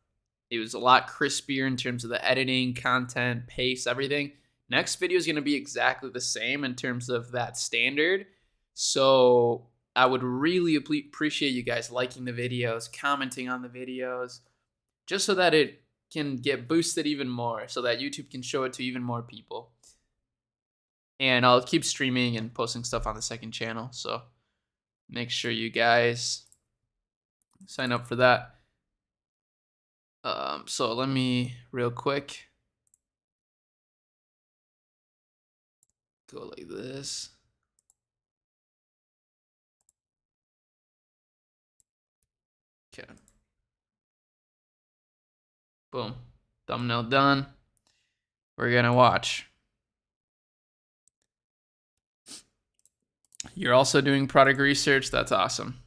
It was a lot crispier in terms of the editing, content, pace, everything. Next video is going to be exactly the same in terms of that standard. So I would really appreciate you guys liking the videos, commenting on the videos, just so that it can get boosted even more, so that YouTube can show it to even more people. And I'll keep streaming and posting stuff on the second channel. So make sure you guys sign up for that. So let me real quick go like this. Okay. Boom. Thumbnail done. We're gonna watch. You're also doing product research. That's awesome.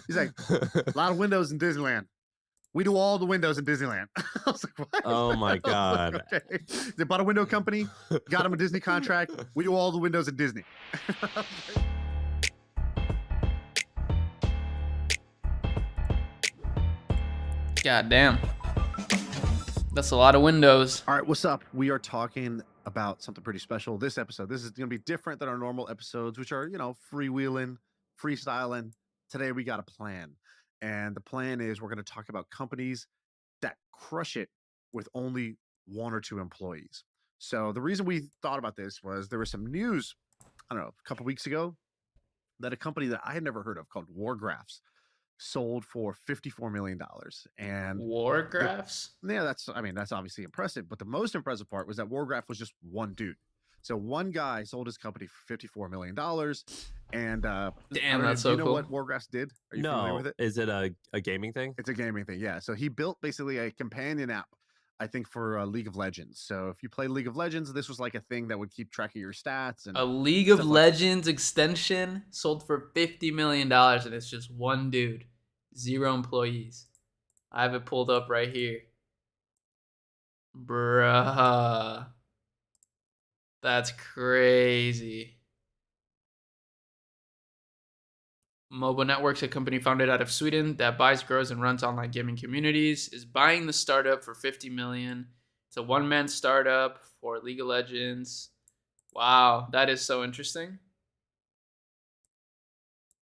He's like, a lot of windows in Disneyland. We do all the windows in Disneyland. I was like, what? Oh my I was God. like, okay. They bought a window company, got him a Disney contract. We do all the windows at Disney. God damn. That's a lot of windows. All right, what's up? We are talking about something pretty special this episode. This is going to be different than our normal episodes, which are, you know, freewheeling, freestyling. Today we got a plan. And the plan is we're going to talk about companies that crush it with only 1 or 2 employees. So the reason we thought about this was there was some news, I don't know, a couple weeks ago that a company that I had never heard of called Wargraphs sold for $54 million. And Wargraphs? yeah, that's obviously impressive. But the most impressive part was that Wargraph was just one dude. So one guy sold his company for $54 million. And damn, that's so cool. Do you know what Wargraphs did? Are you familiar with it? Is it a gaming thing? It's a gaming thing, yeah. So he built basically a companion app, I think, for League of Legends. So if you play League of Legends, this was like a thing that would keep track of your stats. And a League of Legends extension sold for $50 million, and it's just one dude, 0 employees. I have it pulled up right here. Bruh. That's crazy. Mobile Networks, a company founded out of Sweden that buys, grows, and runs online gaming communities, is buying the startup for $50 million. It's a one-man startup for League of Legends. Wow, that is so interesting.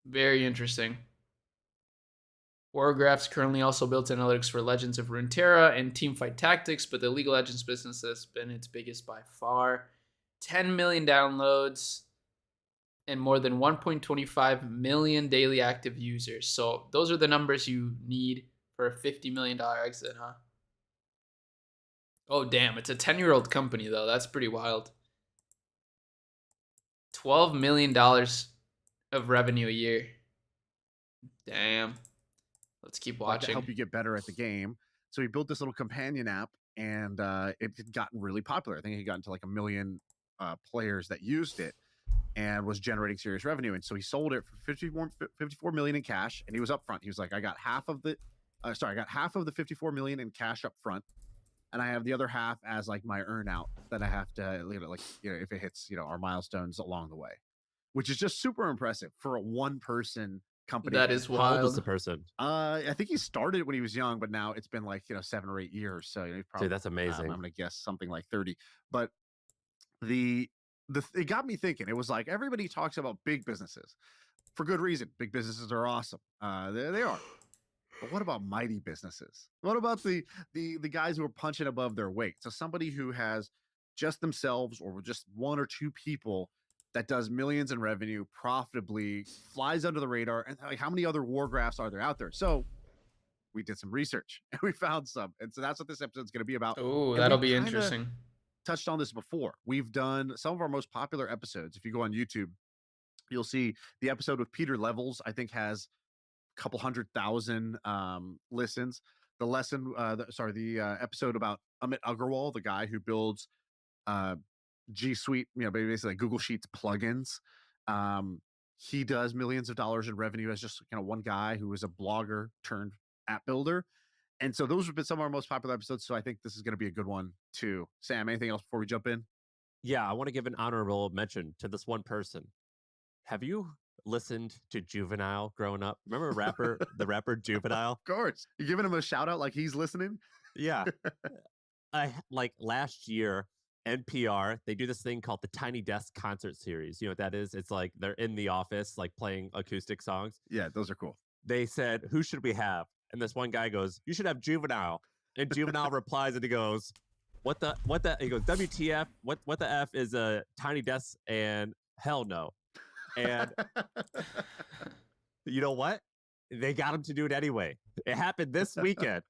Very interesting. Wargraphs currently also builds analytics for Legends of Runeterra and Teamfight Tactics, but the League of Legends business has been its biggest by far. 10 million downloads and more than 1.25 million daily active users. So those are the numbers you need for a $50 million exit, huh? Oh, damn. It's a 10-year-old company, though. That's pretty wild. $12 million of revenue a year. Damn. Let's keep watching. To help you get better at the game. So he built this little companion app, and it had gotten really popular. I think it had gotten to like 1 million players that used it and was generating serious revenue. And so he sold it for $54 million in cash, and he was upfront. He was like, I got half of the $54 million in cash up front, and I have the other half as like my earn out that I have to, if it hits, our milestones along the way, which is just super impressive for a one-person company. That is wild. How old is the person? I think he started when he was young, but now it's been like 7 or 8 years. So he's probably, dude, that's amazing. I'm gonna guess something like 30. But it got me thinking. It was like everybody talks about big businesses for good reason. Big businesses are awesome. They are. But what about mighty businesses? What about the guys who are punching above their weight? So somebody who has just themselves or just 1 or 2 people that does millions in revenue profitably, flies under the radar, and like how many other Wargraphs are there out there? So we did some research and we found some, and so that's what this episode is going to be about. Oh, that'll be interesting. Touched on this before. We've done some of our most popular episodes. If you go on YouTube, You'll see the episode with Peter Levels, I think, has a couple 100,000 listens. The episode about Amit Agarwal, the guy who builds G Suite, basically like Google Sheets plugins. He does millions of dollars in revenue as just one guy who is a blogger turned app builder. And so those have been some of our most popular episodes. So I think this is going to be a good one too. Sam, anything else before we jump in? Yeah, I want to give an honorable mention to this one person. Have you listened to Juvenile growing up? Remember the rapper Juvenile? Of course. You giving him a shout out like he's listening? Yeah. Like last year, NPR, they do this thing called the Tiny Desk Concert Series. You know what that is? It's like they're in the office, like playing acoustic songs. Yeah, those are cool. They said, who should we have? And this one guy goes, you should have Juvenile. And Juvenile replies and he goes, what the, he goes, WTF, what the F is a Tiny Desk and hell no. And you know what? They got him to do it anyway. It happened this weekend.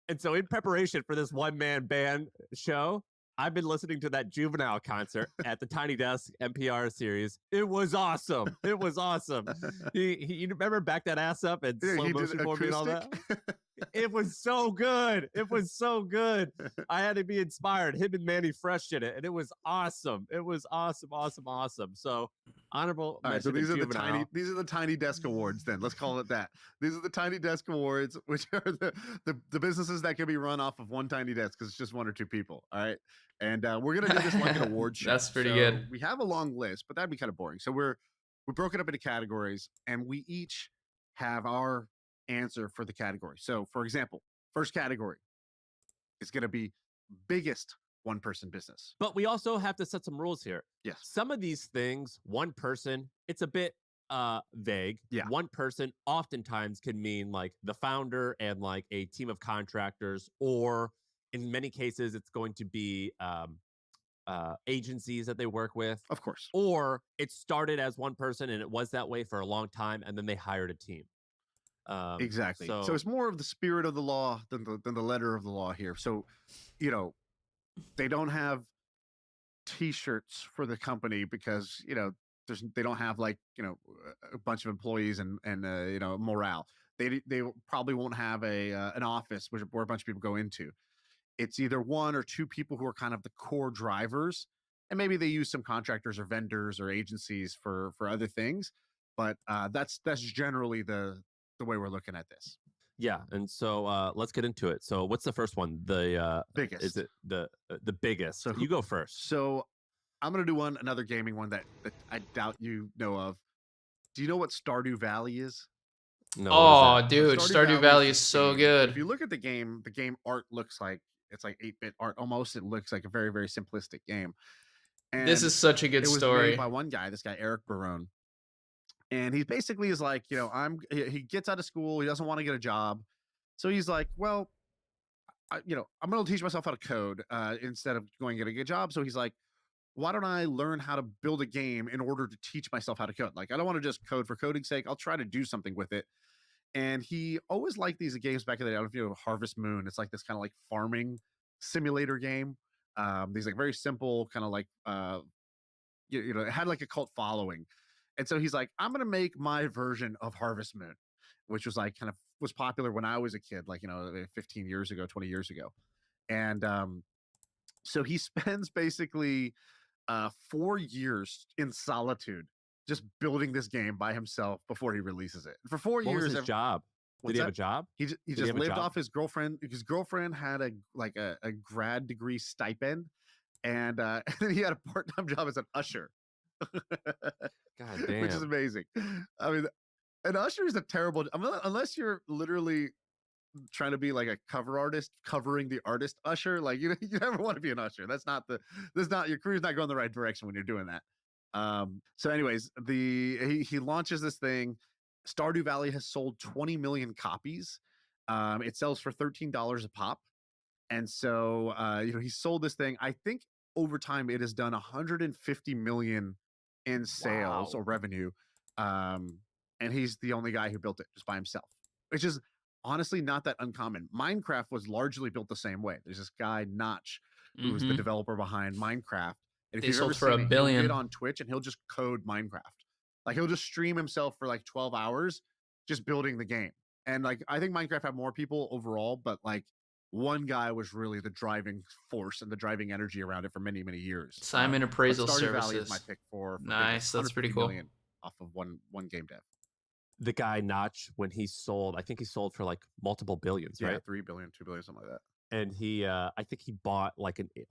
And so in preparation for this one-man band show, I've been listening to that Juvenile concert at the Tiny Desk NPR series. It was awesome. It was awesome. You remember back that ass up and slow motion for me and all that? It was so good. It was so good. I had to be inspired. Him and Manny Fresh did it, and it was awesome. It was awesome, awesome, awesome. So honorable. All right, so these are the Tiny Desk Awards. Then let's call it that. These are the Tiny Desk Awards, which are the businesses that can be run off of one tiny desk because it's just one or two people. All right, and we're gonna do this like an award show. That's pretty So good. We have a long list, but that'd be kind of boring. So we broke it up into categories, and we each have our answer for the category. So, for example, first category is going to be biggest one-person business. But we also have to set some rules here. Yes. Some of these things, one person, it's a bit vague. Yeah. One person oftentimes can mean like the founder and like a team of contractors, or in many cases, it's going to be agencies that they work with. Of course. Or it started as one person and it was that way for a long time, and then they hired a team. Exactly. So it's more of the spirit of the law than the letter of the law here. So, they don't have T-shirts for the company because they don't have like a bunch of employees and morale. They probably won't have an office where a bunch of people go into. It's either one or two people who are kind of the core drivers, and maybe they use some contractors or vendors or agencies for other things. But that's generally the way we're looking at this. Yeah, and so let's get into it. So what's the first one? The biggest. Is it the biggest? So you go first. So I'm gonna do another gaming one that I doubt you know of. Do you know what Stardew Valley is? No. Oh, dude, Stardew Valley is so good. If you look at the game art looks like it's like 8-bit art almost. It looks like a very, very simplistic game. And this is such a good story. It was made by one guy, this guy Eric Barone. And he basically is like, he gets out of school. He doesn't want to get a job. So he's like, well, I'm going to teach myself how to code instead of going and getting a job. So he's like, why don't I learn how to build a game in order to teach myself how to code? Like, I don't want to just code for coding's sake. I'll try to do something with it. And he always liked these games back in the day. I don't know if you know Harvest Moon. It's like this kind of like farming simulator game. These like very simple kind of like, it had like a cult following. And so he's like, I'm going to make my version of Harvest Moon, which was like was popular when I was a kid, like, 15 years ago, 20 years ago. And so he spends basically 4 years in solitude just building this game by himself before he releases it. For 4 years. What was his job? Did he have a job? He just lived off his girlfriend. His girlfriend had a grad degree stipend. And then he had a part-time job as an usher. God damn. Which is amazing. I mean, an usher is a terrible, unless you're literally trying to be like a cover artist covering the artist usher. Like you never want to be an usher. Your career's not going the right direction when you're doing that. So anyways, he launches this thing. Stardew Valley has sold 20 million copies. It sells for $13 a pop. And so, he sold this thing. I think over time it has done 150 million in sales or revenue. And he's the only guy who built it just by himself, which is honestly not that uncommon. Minecraft was largely built the same way. There's this guy Notch, who's the developer behind Minecraft. And if They you've sold ever for seen $1 it, billion. he'll get on Twitch and he'll just code Minecraft. Like he'll just stream himself for like 12 hours just building the game. And like I think Minecraft had more people overall, but like one guy was really the driving force and the driving energy around it for many, many years. Simon But Appraisal Stardew Valley is Services. my pick for Nice, that's pretty 150 cool. million off of one game dev. The guy Notch, when he sold, I think he sold for like multiple billions, Yeah, right? 3 billion, 2 billion, something like that. And he, I think he bought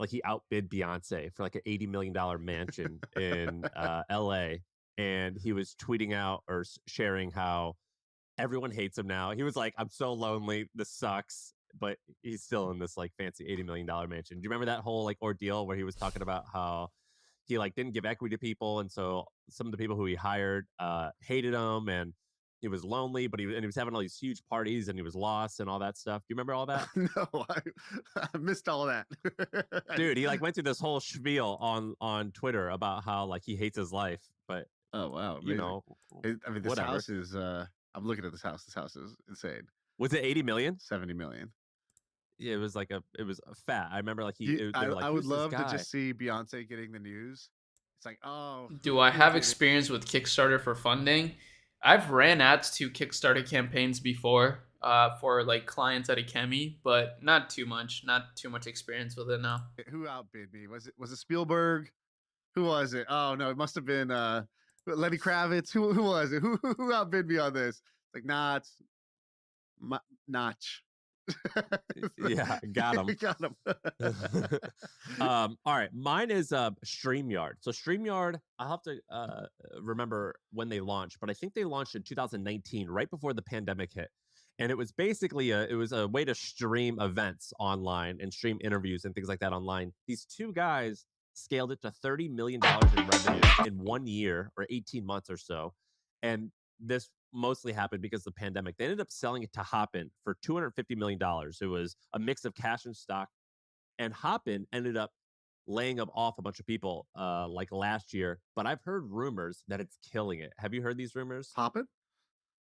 he outbid Beyonce for like an $80 million mansion in LA. And he was tweeting out or sharing how everyone hates him now. He was like, I'm so lonely. This sucks. But he's still in this like fancy $80 million mansion. Do you remember that whole like ordeal where he was talking about how he like didn't give equity to people, and so some of the people who he hired hated him, and he was lonely, but he was having all these huge parties, and he was lost and all that stuff. Do you remember all that? No, I missed all of that. Dude, he like went through this whole spiel on Twitter about how like he hates his life, but Oh wow, amazing. you know, I mean, this whatever. house is. I'm looking at this house. This house is insane. Was it 80 million? 70 million. Yeah, it was a fat. I remember like I would "Who's this love to guy?" just see Beyonce getting the news. It's like, oh, Do I who have did it? experience with Kickstarter for funding? I've ran ads to Kickstarter campaigns before for like clients at Akemi, but not too much experience with it now. Who outbid me? Was it Spielberg? Who was it? Oh no, it must have been Lenny Kravitz. Who was it? Who outbid me on this? Like Notch. Yeah, got him. Got him. All right, mine is StreamYard. So StreamYard, I'll have to remember when they launched, but I think they launched in 2019, right before the pandemic hit. And it was basically a way to stream events online and stream interviews and things like that online. These two guys scaled it to $30 million in revenue in 1 year or 18 months or so. And this mostly happened because of the pandemic. They ended up selling it to Hopin for $250 million. It was a mix of cash and stock. And Hopin ended up laying off a bunch of people like last year. But I've heard rumors that it's killing it. Have you heard these rumors? Hoppin?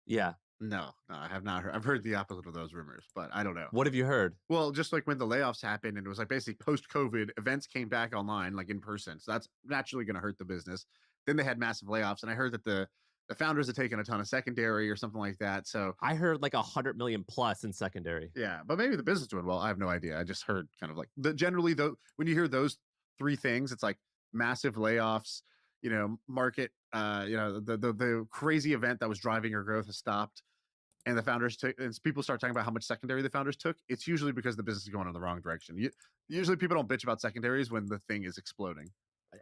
Yeah. No, I have not heard. I've heard the opposite of those rumors, but I don't know. What have you heard? Well, just like when the layoffs happened and it was like basically post-COVID, events came back online, like in person. So that's naturally going to hurt the business. Then they had massive layoffs. And I heard that the founders had taken a ton of secondary or something like that. So I heard like 100 million plus in secondary. yeah, but maybe the business is doing well. I have no idea. I just heard kind of like generally though, when you hear those three things, it's like massive layoffs, market, the crazy event that was driving your growth has stopped. And the founders took, and people start talking about how much secondary the founders took. It's usually because the business is going in the wrong direction. Usually people don't bitch about secondaries when the thing is exploding.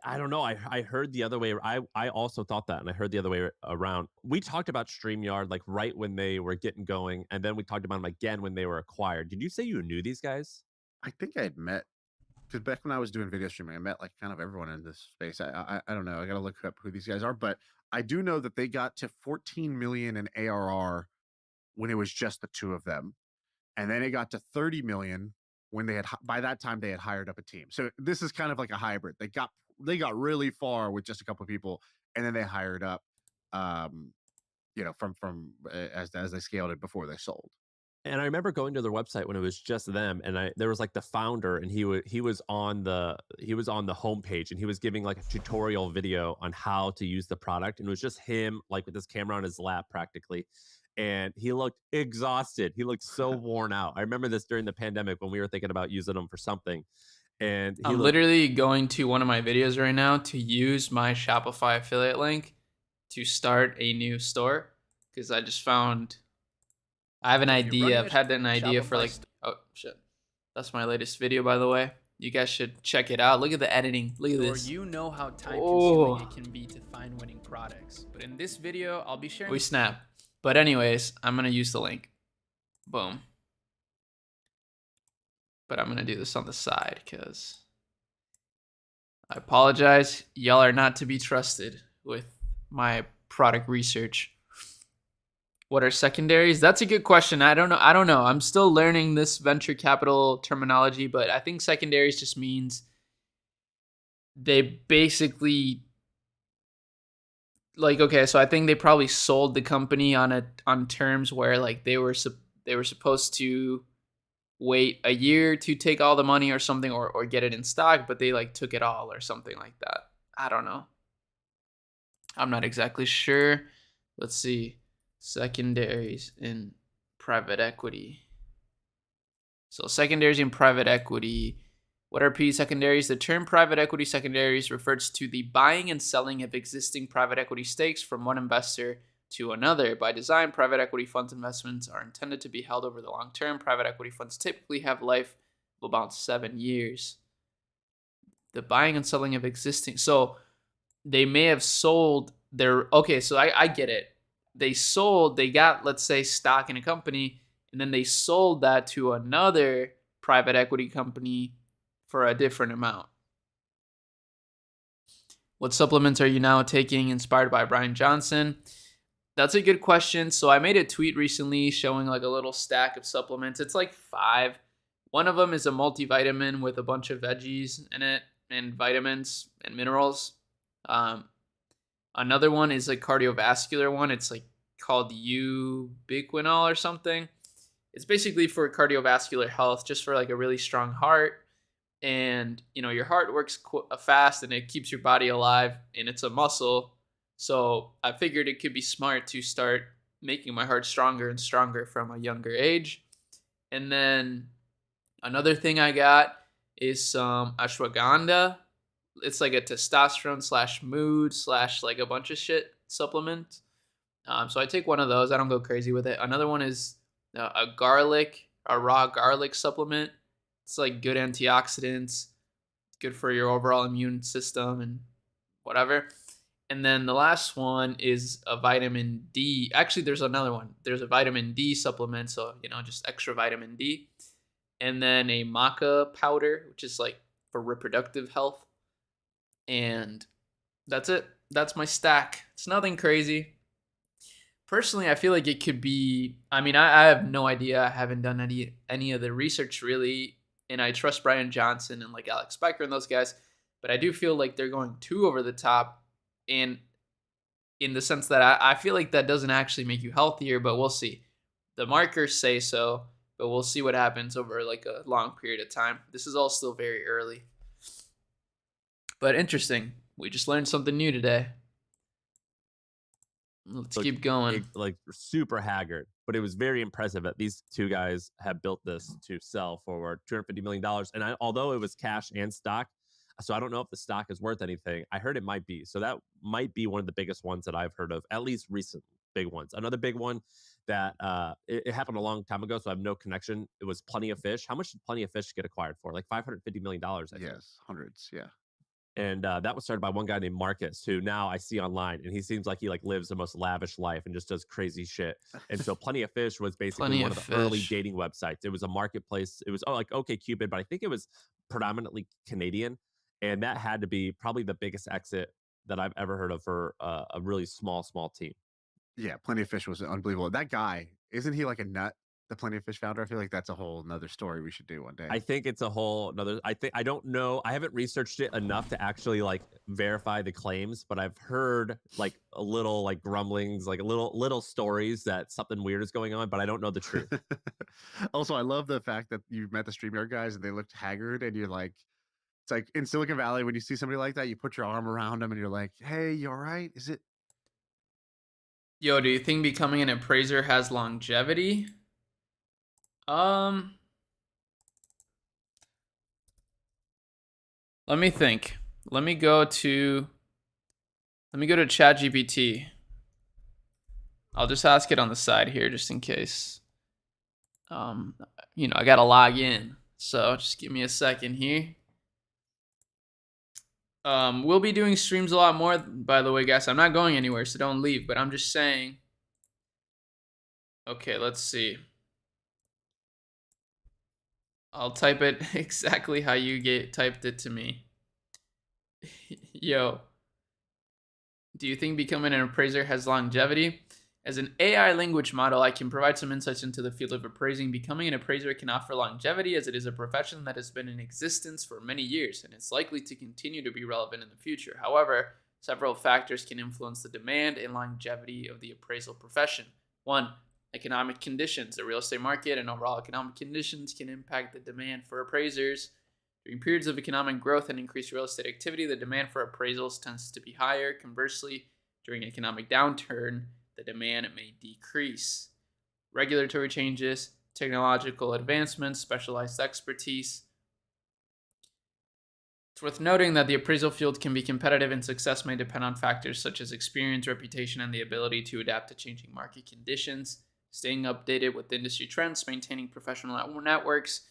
I don't know. I heard the other way. I also thought that, and I heard the other way around. We talked about StreamYard like right when they were getting going, and then we talked about them again when they were acquired. Did you say you knew these guys? I think I had met, because back when I was doing video streaming, I met like kind of everyone in this space. I don't know. I got to look up who these guys are, but I do know that they got to 14 million in ARR when it was just the two of them. And then it got to 30 million when by that time they had hired up a team. So this is kind of like a hybrid. They got really far with just a couple of people, and then they hired up, from as they scaled it before they sold. And I remember going to their website when it was just them, and there was like the founder, and he was on the homepage, and he was giving like a tutorial video on how to use the product, and it was just him like with his camera on his lap practically. And he looked exhausted. He looked so worn out. I remember this during the pandemic when we were thinking about using them for something. And I'm literally going to one of my videos right now to use my Shopify affiliate link to start a new store, because I just found I have an idea. I've had an idea for like oh shit. That's my latest video, by the way. You guys should check it out. Look at the editing. Look at this. You know how time consuming it can be to find winning products. But in this video, I'll be sharing. We snap. But anyways, I'm going to use the link. Boom. But I'm going to do this on the side because I apologize. Y'all are not to be trusted with my product research. What are secondaries? That's a good question. I don't know. I'm still learning this venture capital terminology, but I think secondaries just means they basically like, okay, so I think they probably sold the company on terms where like they were supposed to wait a year to take all the money or something, or get it in stock, but they like took it all or something like that. I don't know. I'm not exactly sure. Let's see. Secondaries in private equity. So secondaries in private equity. What are PE secondaries? The term private equity secondaries refers to the buying and selling of existing private equity stakes from one investor to another. By design, private equity funds investments are intended to be held over the long term. Private equity funds typically have life of about 7 years. The buying and selling of existing. So they may have sold their. Okay, so I get it. They got, let's say, stock in a company, and then they sold that to another private equity company for a different amount. What supplements are you now taking inspired by Brian Johnson? That's a good question. So I made a tweet recently showing like a little stack of supplements. It's like 5. One of them is a multivitamin with a bunch of veggies in it and vitamins and minerals. Another one is a cardiovascular one. It's like called ubiquinol or something. It's basically for cardiovascular health, just for like a really strong heart. And your heart works fast and it keeps your body alive, and it's a muscle. So I figured it could be smart to start making my heart stronger and stronger from a younger age. And then another thing I got is some ashwagandha. It's like a testosterone / mood / like a bunch of shit supplement. So I take one of those. I don't go crazy with it. Another one is a raw garlic supplement. It's like good antioxidants, good for your overall immune system and whatever. And then the last one is a vitamin D. Actually, there's another one. There's a vitamin D supplement, so just extra vitamin D. And then a maca powder, which is like for reproductive health. And that's it. That's my stack. It's nothing crazy. Personally, I feel like it could be. I mean, I have no idea. I haven't done any of the research really, and I trust Brian Johnson and like Alex Spiker and those guys, but I do feel like they're going too over the top, and in the sense that I feel like that doesn't actually make you healthier, but we'll see. The markers say so, but we'll see what happens over like a long period of time. This is all still very early, but interesting. We just learned something new today. Let's keep going. Like super haggard, but it was very impressive that these two guys have built this to sell for $250 million. And although it was cash and stock, so I don't know if the stock is worth anything. I heard it might be. So that might be one of the biggest ones that I've heard of, at least recent big ones. Another big one that it happened a long time ago, so I have no connection. It was Plenty of Fish. How much did Plenty of Fish get acquired for? Like $550 million, I think. Yes, hundreds. Yeah. And that was started by one guy named Marcus, who now I see online, and he seems like he like lives the most lavish life and just does crazy shit. And so Plenty of Fish was basically one of the early dating websites. It was a marketplace. It was like OkCupid, but I think it was predominantly Canadian, and that had to be probably the biggest exit that I've ever heard of for a really small team. Yeah, Plenty of Fish was unbelievable. That guy, isn't he like a nut? The Plenty of Fish founder. I feel like that's a whole nother story we should do one day. I think it's a whole another. I don't know. I haven't researched it enough to actually like verify the claims, but I've heard like a little like grumblings, like a little stories that something weird is going on, but I don't know the truth. Also, I love the fact that you met the StreamYard guys and they looked haggard, and you're like, it's like in Silicon Valley when you see somebody like that, you put your arm around them and you're like, "Hey, you all right? Is it?" Yo, do you think becoming an appraiser has longevity? Let me think. Let me go to ChatGPT. I'll just ask it on the side here just in case. I gotta log in. So just give me a second here. We'll be doing streams a lot more, by the way, guys. I'm not going anywhere, so don't leave, but I'm just saying. Okay, let's see. I'll type it exactly how you typed it to me. Yo, do you think becoming an appraiser has longevity? As an AI language model, I can provide some insights into the field of appraising. Becoming an appraiser can offer longevity as it is a profession that has been in existence for many years and is likely to continue to be relevant in the future. However, several factors can influence the demand and longevity of the appraisal profession. 1. Economic conditions. The real estate market and overall economic conditions can impact the demand for appraisers. During periods of economic growth and increased real estate activity, the demand for appraisals tends to be higher. Conversely, During economic downturn, the demand may decrease. Regulatory changes, technological advancements, specialized expertise. It's worth noting that the appraisal field can be competitive and success may depend on factors such as experience, reputation, and the ability to adapt to changing market conditions. Staying updated with industry trends, maintaining professional networks,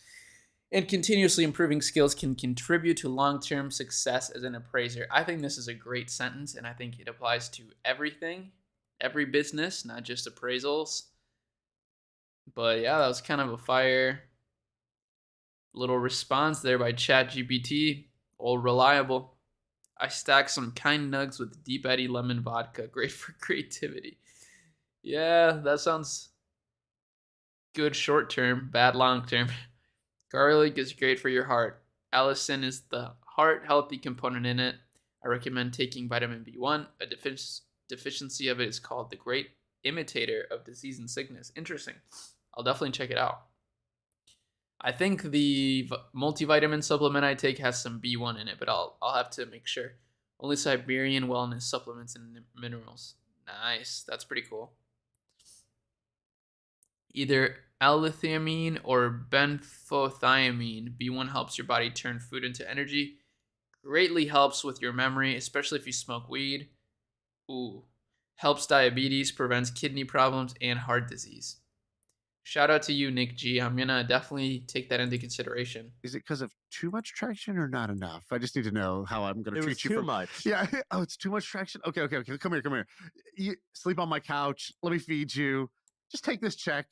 and continuously improving skills can contribute to long-term success as an appraiser. I think this is a great sentence, and I think it applies to everything, every business, not just appraisals. But yeah, that was kind of a fire little response there by ChatGPT. All reliable. I stacked some kind nugs with Deep Eddy lemon vodka. Great for creativity. Yeah, that sounds good short term, bad long term. Garlic is great for your heart. Allicin is the heart healthy component in it. I recommend taking vitamin B1. A deficiency of it is called the great imitator of disease and sickness. Interesting. I'll definitely check it out. I think the multivitamin supplement I take has some B1 in it, but I'll have to make sure. Only Siberian wellness supplements and minerals. Nice. That's pretty cool. Either L-lithiamine or benfotiamine. B1 helps your body turn food into energy. Greatly helps with your memory, especially if you smoke weed. Ooh. Helps diabetes, prevents kidney problems, and heart disease. Shout out to you, Nick G. I'm going to definitely take that into consideration. Is it because of too much traction or not enough? I just need to know how I'm going to treat you. Too much. Yeah. Oh, it's too much traction. Okay. Come here. You sleep on my couch. Let me feed you. Just take this check.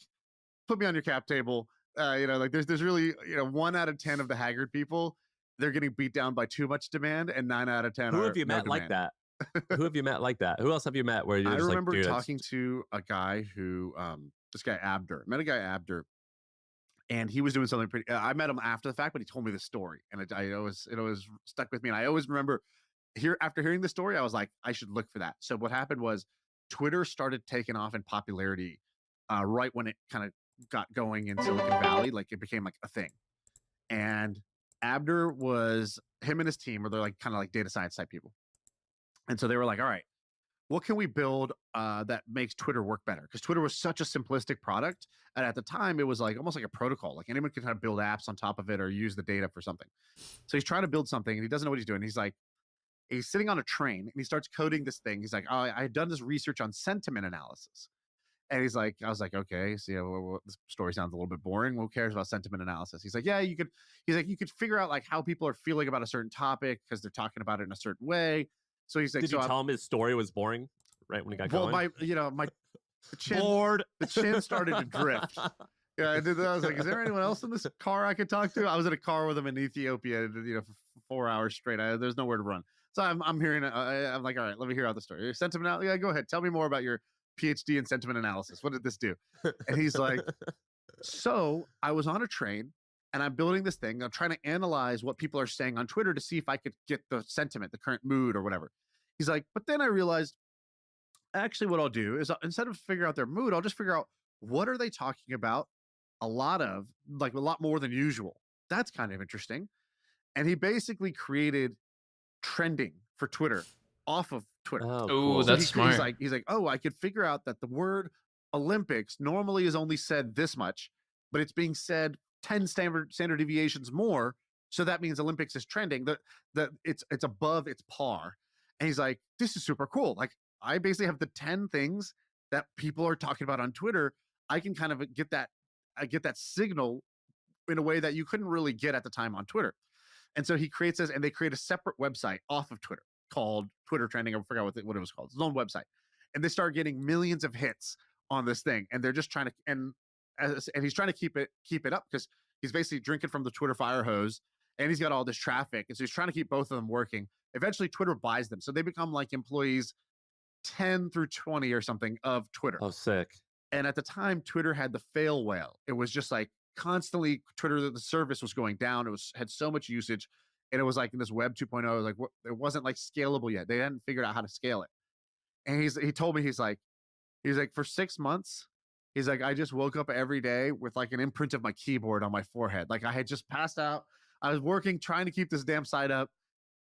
Put me on your cap table. Like there's really, 1 out of 10 of the haggard people, they're getting beat down by too much demand, and 9 out of 10 Who are have you no met like demand. that? Who have you met like that? Who else have you met where you're I just remember like, dude, talking to a guy who, this guy Abder. Met a guy Abder, and he was doing something pretty. I met him after the fact, but he told me the story, and it always stuck with me. And I always remember after hearing the story, I was like, I should look for that. So what happened was, Twitter started taking off in popularity, right when it kind of got going in Silicon Valley. Like it became like a thing, and Abder was him and his team, or they're like kind of like data science type people, and so they were like, all right, what can we build that makes Twitter work better? Because Twitter was such a simplistic product, and at the time it was like almost like a protocol. Like anyone could kind of build apps on top of it or use the data for something. So he's trying to build something, and he doesn't know what he's doing. He's sitting on a train, and he starts coding this thing. He's like, oh, I had done this research on sentiment analysis. And he's like, I was like, okay, so this story sounds a little bit boring. Who cares about sentiment analysis? He's like, yeah, you could. He's like, you could figure out like how people are feeling about a certain topic because they're talking about it in a certain way. So he's like, did so you tell him his story was boring right when he got going? my the chin, Bored. the chin started to drift. Yeah, I did that. I was like, is there anyone else in this car I could talk to? I was in a car with him in Ethiopia, for 4 hours straight. There's nowhere to run. So I'm hearing it. I'm like, all right, let me hear out the story. Sentiment, yeah, go ahead. Tell me more about your PhD in sentiment analysis. What did this do? And he's like, so I was on a train and I'm building this thing. I'm trying to analyze what people are saying on Twitter to see if I could get the sentiment, the current mood or whatever. He's like, but then I realized actually what I'll do is instead of figure out their mood, I'll just figure out what are they talking about a lot more than usual. That's kind of interesting. And he basically created trending for Twitter off of Twitter. Oh, Ooh, cool. that's smart. He's like, oh, I could figure out that the word Olympics normally is only said this much, but it's being said 10 standard deviations more. So that means Olympics is trending. That it's above its par. And he's like, this is super cool. Like I basically have the 10 things that people are talking about on Twitter. I can kind of get that signal in a way that you couldn't really get at the time on Twitter. And so he creates this, and they create a separate website off of Twitter called Twitter Trending. I forgot what it was called. It's his own website. And they start getting millions of hits on this thing. And they're just trying to, and he's trying to keep it up because he's basically drinking from the Twitter fire hose, and he's got all this traffic. And so he's trying to keep both of them working. Eventually Twitter buys them. So they become like employees 10 through 20 or something of Twitter. Oh, sick. And at the time, Twitter had the fail whale. It was just like constantly Twitter, the service was going down. It had so much usage, and it was like in this Web 2.0, like it wasn't like scalable yet. They hadn't figured out how to scale it. And he told me, he's like for 6 months, he's like, I just woke up every day with like an imprint of my keyboard on my forehead. Like I had just passed out. I was working, trying to keep this damn site up,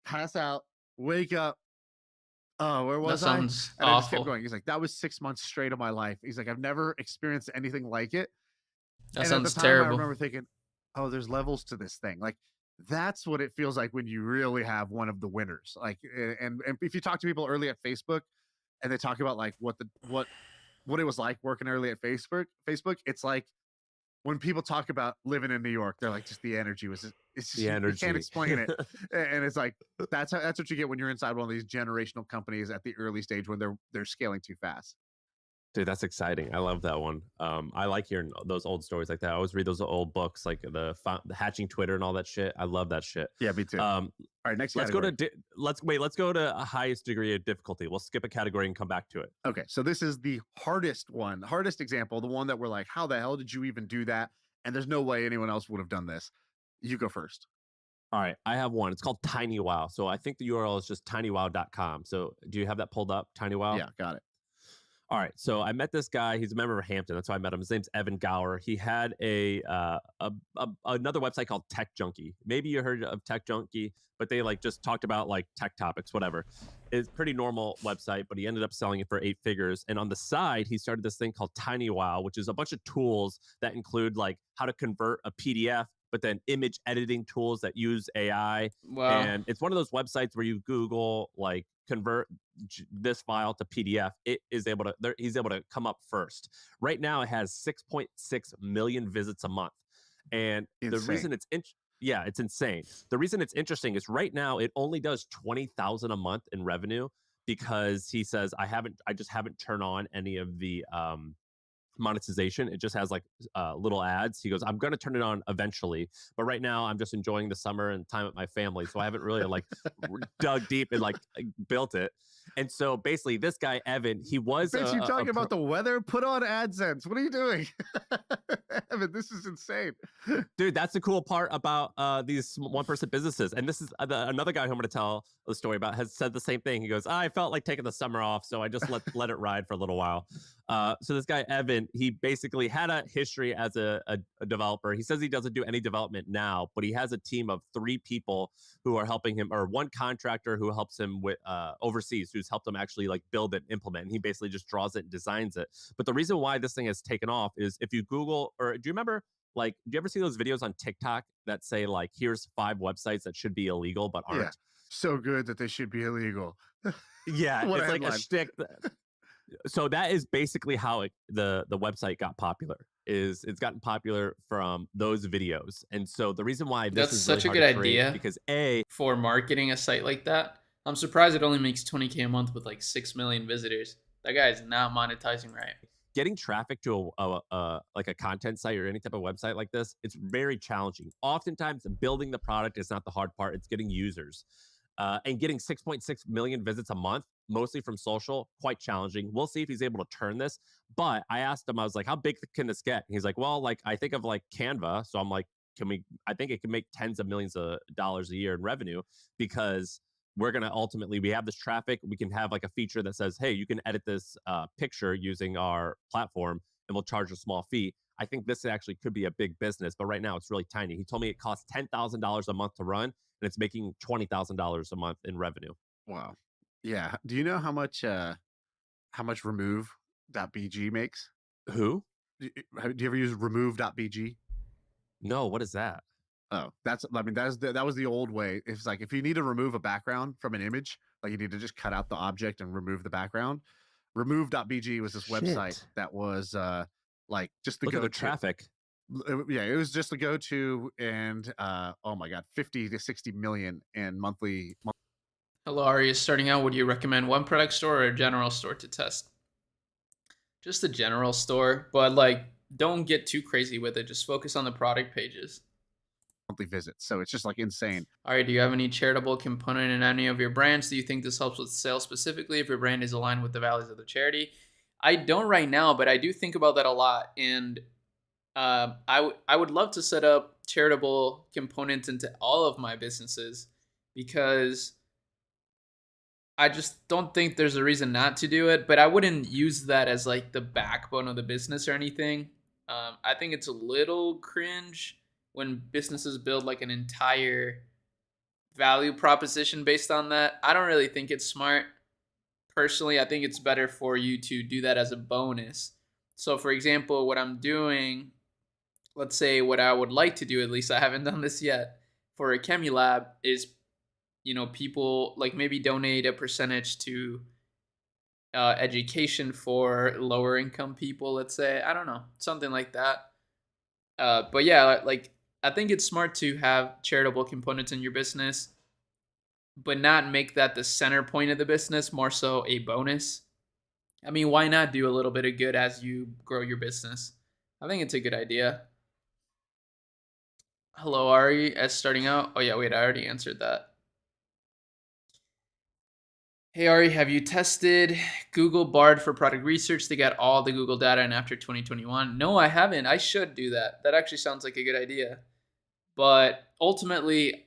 pass out, wake up, Oh, where That was I? And sounds I just kept awful. going. He's like, that was 6 months straight of my life. He's like, I've never experienced anything like it. That And at the sounds time, I terrible. remember thinking, oh, there's levels to this thing. Like, that's what it feels like when you really have one of the winners. Like, and if you talk to people early at Facebook, and they talk about like what it was like working early at Facebook, it's like when people talk about living in New York, they're like, just the energy was it's just The you can't energy. explain it. And it's like that's what you get when you're inside one of these generational companies at the early stage when they're scaling too fast. Dude, that's exciting. I love that one. I like hearing those old stories like that. I always read those old books, like the hatching Twitter and all that shit. I love that shit. Yeah, me too. All right, next Let's category. go to let's go to a highest degree of difficulty. We'll skip a category and come back to it. Okay, so this is the hardest example, the one that we're like, how the hell did you even do that? And there's no way anyone else would have done this. You go first. All right, I have one. It's called TinyWow. So I think the URL is just tinywow.com. So do you have that pulled up, TinyWow? Yeah, got it. All right, so I met this guy. He's a member of Hampton. That's how I met him. His name's Evan Gower. He had another website called Tech Junkie. Maybe you heard of Tech Junkie, but they like just talked about like tech topics, whatever. It's a pretty normal website, but he ended up selling it for 8 figures. And on the side, he started this thing called TinyWow, which is a bunch of tools that include like how to convert a PDF, but then image editing tools that use AI. Wow. And it's one of those websites where you Google like convert this file to PDF. He's able to come up first. Right now, it has 6.6 million visits a month, and the reason it's insane. The reason it's interesting is right now it only does 20,000 a month in revenue because he says I just haven't turned on any of the monetization. It just has like little ads. He goes, I'm going to turn it on eventually, but right now I'm just enjoying the summer and time with my family, so I haven't really like dug deep and like built it. And so basically this guy Evan, he was Bitch, you talking about the weather? Put on AdSense. What are you doing? Evan, this is insane. Dude, that's the cool part about these one-person businesses. And this is another guy who I'm going to tell the story about has said the same thing. He goes, I felt like taking the summer off, so I just let it ride for a little while. So this guy, Evan, he basically had a history as a developer. He says he doesn't do any development now, but he has a team of 3 people who are helping him, or 1 contractor who helps him with overseas, who's helped him actually like build it and implement. And he basically just draws it and designs it. But the reason why this thing has taken off is if you Google, or do you remember, like, do you ever see those videos on TikTok that say like, here's 5 websites that should be illegal but aren't? Yeah. So good that they should be illegal. Yeah, What it's a like a headline. shtick. So that is basically how the website got popular. Is it's gotten popular from those videos. And so the reason why this That's is such really a hard good to create idea because for marketing a site like that. I'm surprised it only makes 20K a month with like 6 million visitors. That guy is not monetizing right. getting traffic to like a content site or any type of website like this, it's very challenging. Oftentimes, building the product is not the hard part; it's getting users. And getting 6.6 million visits a month, mostly from social, quite challenging. We'll see if he's able to turn this. But I asked him, I was like, "How big can this get?" And he's like, "Well, like I think of like Canva." So I'm like, "Can we? I think it can make tens of millions of dollars a year in revenue because." We're going to ultimately, we have this traffic. We can have like a feature that says, hey, you can edit this picture using our platform and we'll charge a small fee. I think this actually could be a big business, but right now it's really tiny. He told me it costs $10,000 a month to run and it's making $20,000 a month in revenue. Wow. Yeah. Do you know how much remove.bg makes? Who? Do you ever use remove.bg? No, what is that? Oh, that was the old way. It's like if you need to remove a background from an image, like you need to just cut out the object and remove the background. Remove.bg was this website that was like just the Look at go the traffic. Yeah, it was just the go-to, and oh my god, 50 to 60 million in monthly. Hello, Ari. Starting out, would you recommend one product store or a general store to test? Just a general store, but like don't get too crazy with it. Just focus on the product pages. Monthly visits, so it's just like insane. All right, do you have any charitable component in any of your brands? Do you think this helps with sales specifically if your brand is aligned with the values of the charity? I don't right now, but I do think about that a lot, and I would love to set up charitable components into all of my businesses because I just don't think there's a reason not to do it, but I wouldn't use that as like the backbone of the business or anything. I think it's a little cringe when businesses build like an entire value proposition based on that. I don't really think it's smart. personally, I think it's better for you to do that as a bonus. So, for example, what I'm doing, let's say what I would like to do, at least I haven't done this yet, for a Chemi Lab is, people like maybe donate a percentage to education for lower income people, let's say. I don't know, something like that. But yeah, like I think it's smart to have charitable components in your business, but not make that the center point of the business, more so a bonus. I mean, why not do a little bit of good as you grow your business? I think it's a good idea. Hello, Ari, as starting out. Oh, yeah, wait, I already answered that. Hey, Ari, have you tested Google Bard for product research to get all the Google data in after 2021? No, I haven't. I should do that. That actually sounds like a good idea. But ultimately,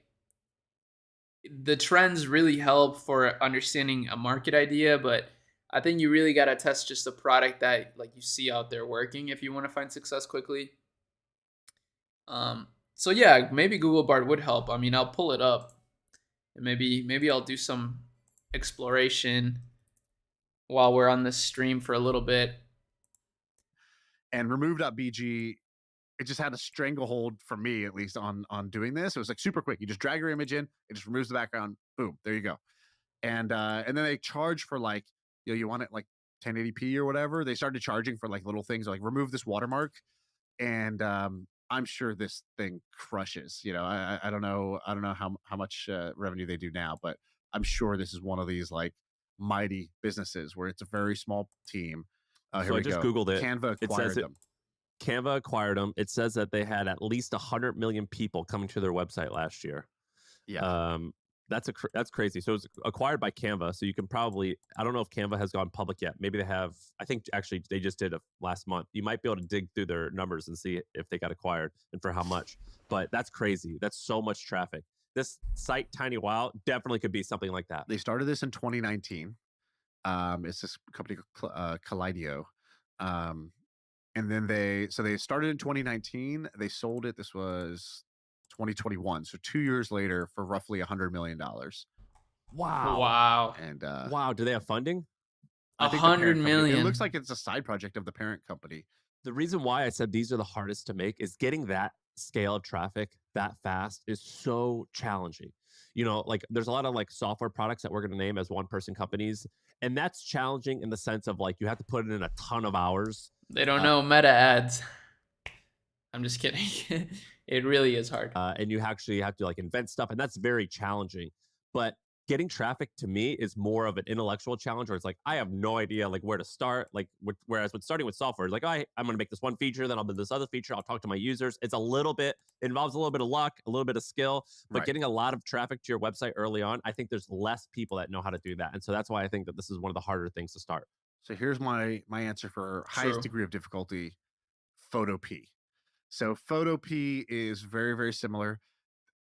the trends really help for understanding a market idea, but I think you really got to test just a product that like you see out there working if you want to find success quickly. So yeah, maybe Google Bard would help. I mean, I'll pull it up and maybe I'll do some exploration while we're on this stream for a little bit. And remove.bg, it just had a stranglehold for me, at least, on doing this. It was like super quick. You just drag your image in, it just removes the background, boom, there you go. And then they charge for like, you want it like 1080p or whatever. They started charging for like little things like remove this watermark. And I'm sure this thing crushes. I don't know how much revenue they do now, but I'm sure this is one of these like mighty businesses where it's a very small team. Here So we I just go. Googled it. Canva acquired them. Canva acquired them. It says that they had at least 100 million people coming to their website last year. Yeah. That's crazy. So it's acquired by Canva. So you can probably, I don't know if Canva has gone public yet. Maybe they have. I think actually they just did it last month. You might be able to dig through their numbers and see if they got acquired and for how much. But that's crazy. That's so much traffic. This site, Tiny Wow, definitely could be something like that. They started this in 2019. It's this company called Kaleido. And then they started in 2019. They sold it. This was 2021. So 2 years later for roughly $100 million. Wow. And wow, do they have funding? I think the 100 parent company- million. It looks like it's a side project of the parent company. The reason why I said these are the hardest to make is getting that scale of traffic that fast is so challenging. Like there's a lot of like software products that we're going to name as one person companies. And that's challenging in the sense of like you have to put in a ton of hours. They don't know meta ads. I'm just kidding. It really is hard. And you actually have to like invent stuff. And that's very challenging. But getting traffic to me is more of an intellectual challenge where it's like, I have no idea like where to start. Like, whereas with starting with software, it's like, I'm going to make this one feature, then I'll do this other feature. I'll talk to my users. It involves a little bit of luck, a little bit of skill, but Right. getting a lot of traffic to your website early on, I think there's less people that know how to do that. And so that's why I think that this is one of the harder things to start. So here's my answer for highest True. degree of difficulty, Photo P. So Photo P is very, very similar.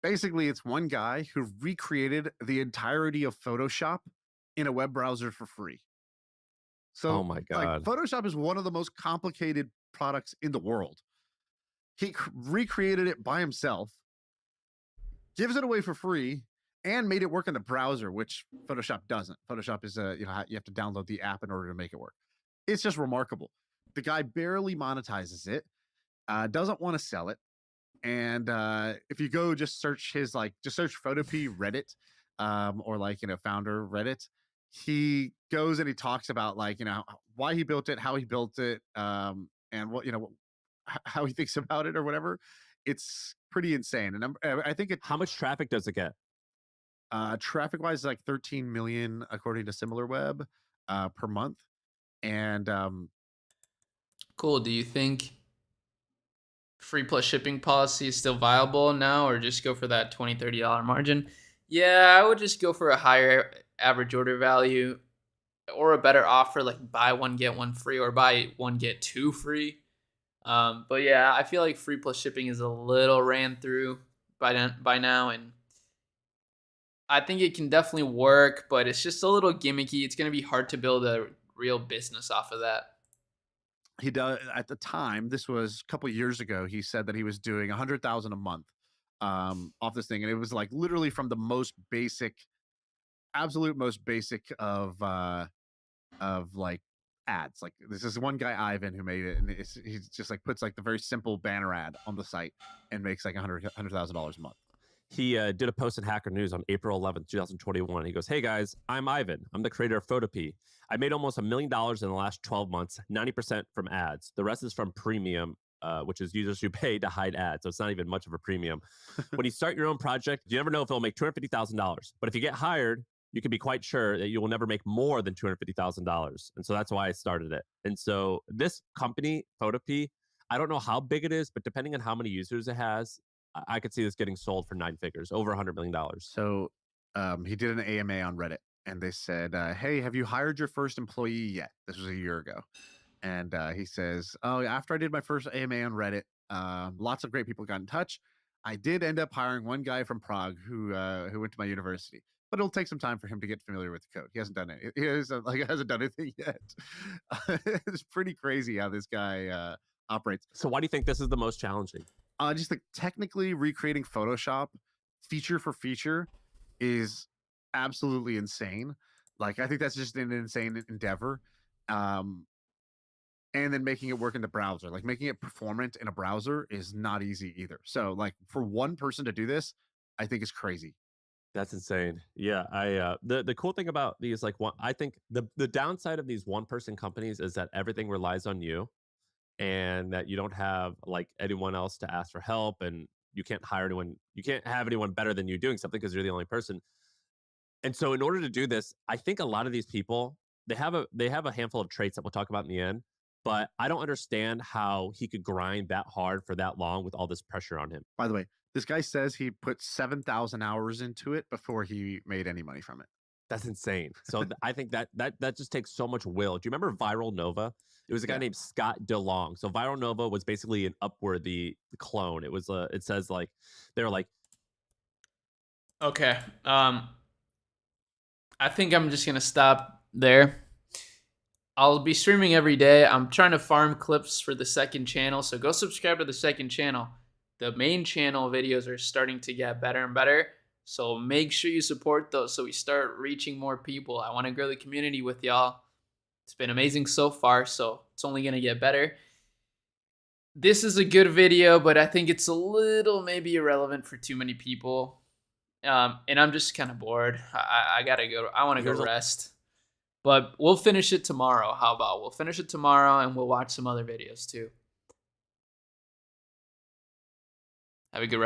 Basically, it's one guy who recreated the entirety of Photoshop in a web browser for free. So, Oh my God. Photoshop is one of the most complicated products in the world. He recreated it by himself, gives it away for free, and made it work in the browser, which Photoshop doesn't. Photoshop is you have to download the app in order to make it work. It's just remarkable. The guy barely monetizes it, doesn't want to sell it. And if you go just search Photopea Reddit, or founder Reddit, he goes and he talks about why he built it, how he built it, and how he thinks about it or whatever. It's pretty insane. And I think How much traffic does it get? traffic wise, like 13 million according to SimilarWeb per month. And Cool. Do you think free plus shipping policy is still viable now, or just go for that $20, $30 margin? Yeah, I would just go for a higher average order value or a better offer, like buy one, get one free, or buy one, get two free. But yeah, I feel like free plus shipping is a little ran through by now, and I think it can definitely work, but it's just a little gimmicky. It's going to be hard to build a real business off of that. he does at the time, this was a couple years ago, he said that he was doing 100,000 a month off this thing. And it was like literally from the absolute most basic of of like ads. Like this is one guy, Ivan, who made it, and he's just like puts like the very simple banner ad on the site and makes like $100,000 a month. He did a post in Hacker News on April 11th, 2021. He goes, "Hey guys, I'm Ivan. I'm the creator of Photopea. I made almost $1 million in the last 12 months, 90% from ads. The rest is from premium, which is users who pay to hide ads. So it's not even much of a premium. When you start your own project, you never know if it'll make $250,000. But if you get hired, you can be quite sure that you will never make more than $250,000. And so that's why I started it. And so this company, Photopea, I don't know how big it is, but depending on how many users it has, I could see this getting sold for 9 figures, over $100 million. So he did an AMA on Reddit, and they said, "Hey, have you hired your first employee yet?" This was a year ago, and he says, "Oh, after I did my first AMA on Reddit, lots of great people got in touch. I did end up hiring one guy from Prague who went to my university, but it'll take some time for him to get familiar with the code. He hasn't done it. He hasn't done anything yet." It's pretty crazy how this guy operates. So why do you think this is the most challenging? Just like technically recreating Photoshop feature for feature is absolutely insane. Like I think that's just an insane endeavor. And then making it work in the browser, like making it performant in a browser is not easy either. So like for one person to do this, I think is crazy. That's insane. Yeah, I the cool thing about these I think the downside of these one person companies is that everything relies on you, and that you don't have like anyone else to ask for help, and you can't hire anyone, you can't have anyone better than you doing something because you're the only person. And so in order to do this, I think a lot of these people, they have a handful of traits that we'll talk about in the end, but I don't understand how he could grind that hard for that long with all this pressure on him. By the way, this guy says he put 7,000 hours into it before he made any money from it. That's insane. So I think that just takes so much will. Do you remember Viral Nova? It was a guy named Scott DeLong. So Viral Nova was basically an Upworthy clone. It was it says like they're like, Okay. I think I'm just gonna stop there. I'll be streaming every day. I'm trying to farm clips for the second channel, so go subscribe to the second channel. The main channel videos are starting to get better and better, so make sure you support those so we start reaching more people. I want to grow the community with y'all. It's been amazing so far, so it's only gonna get better. This is a good video, but I think it's a little maybe irrelevant for too many people. And I'm just kind of bored. I gotta go. I want to go rest. But we'll finish it tomorrow. How about we'll finish it tomorrow and we'll watch some other videos too. Have a good rest.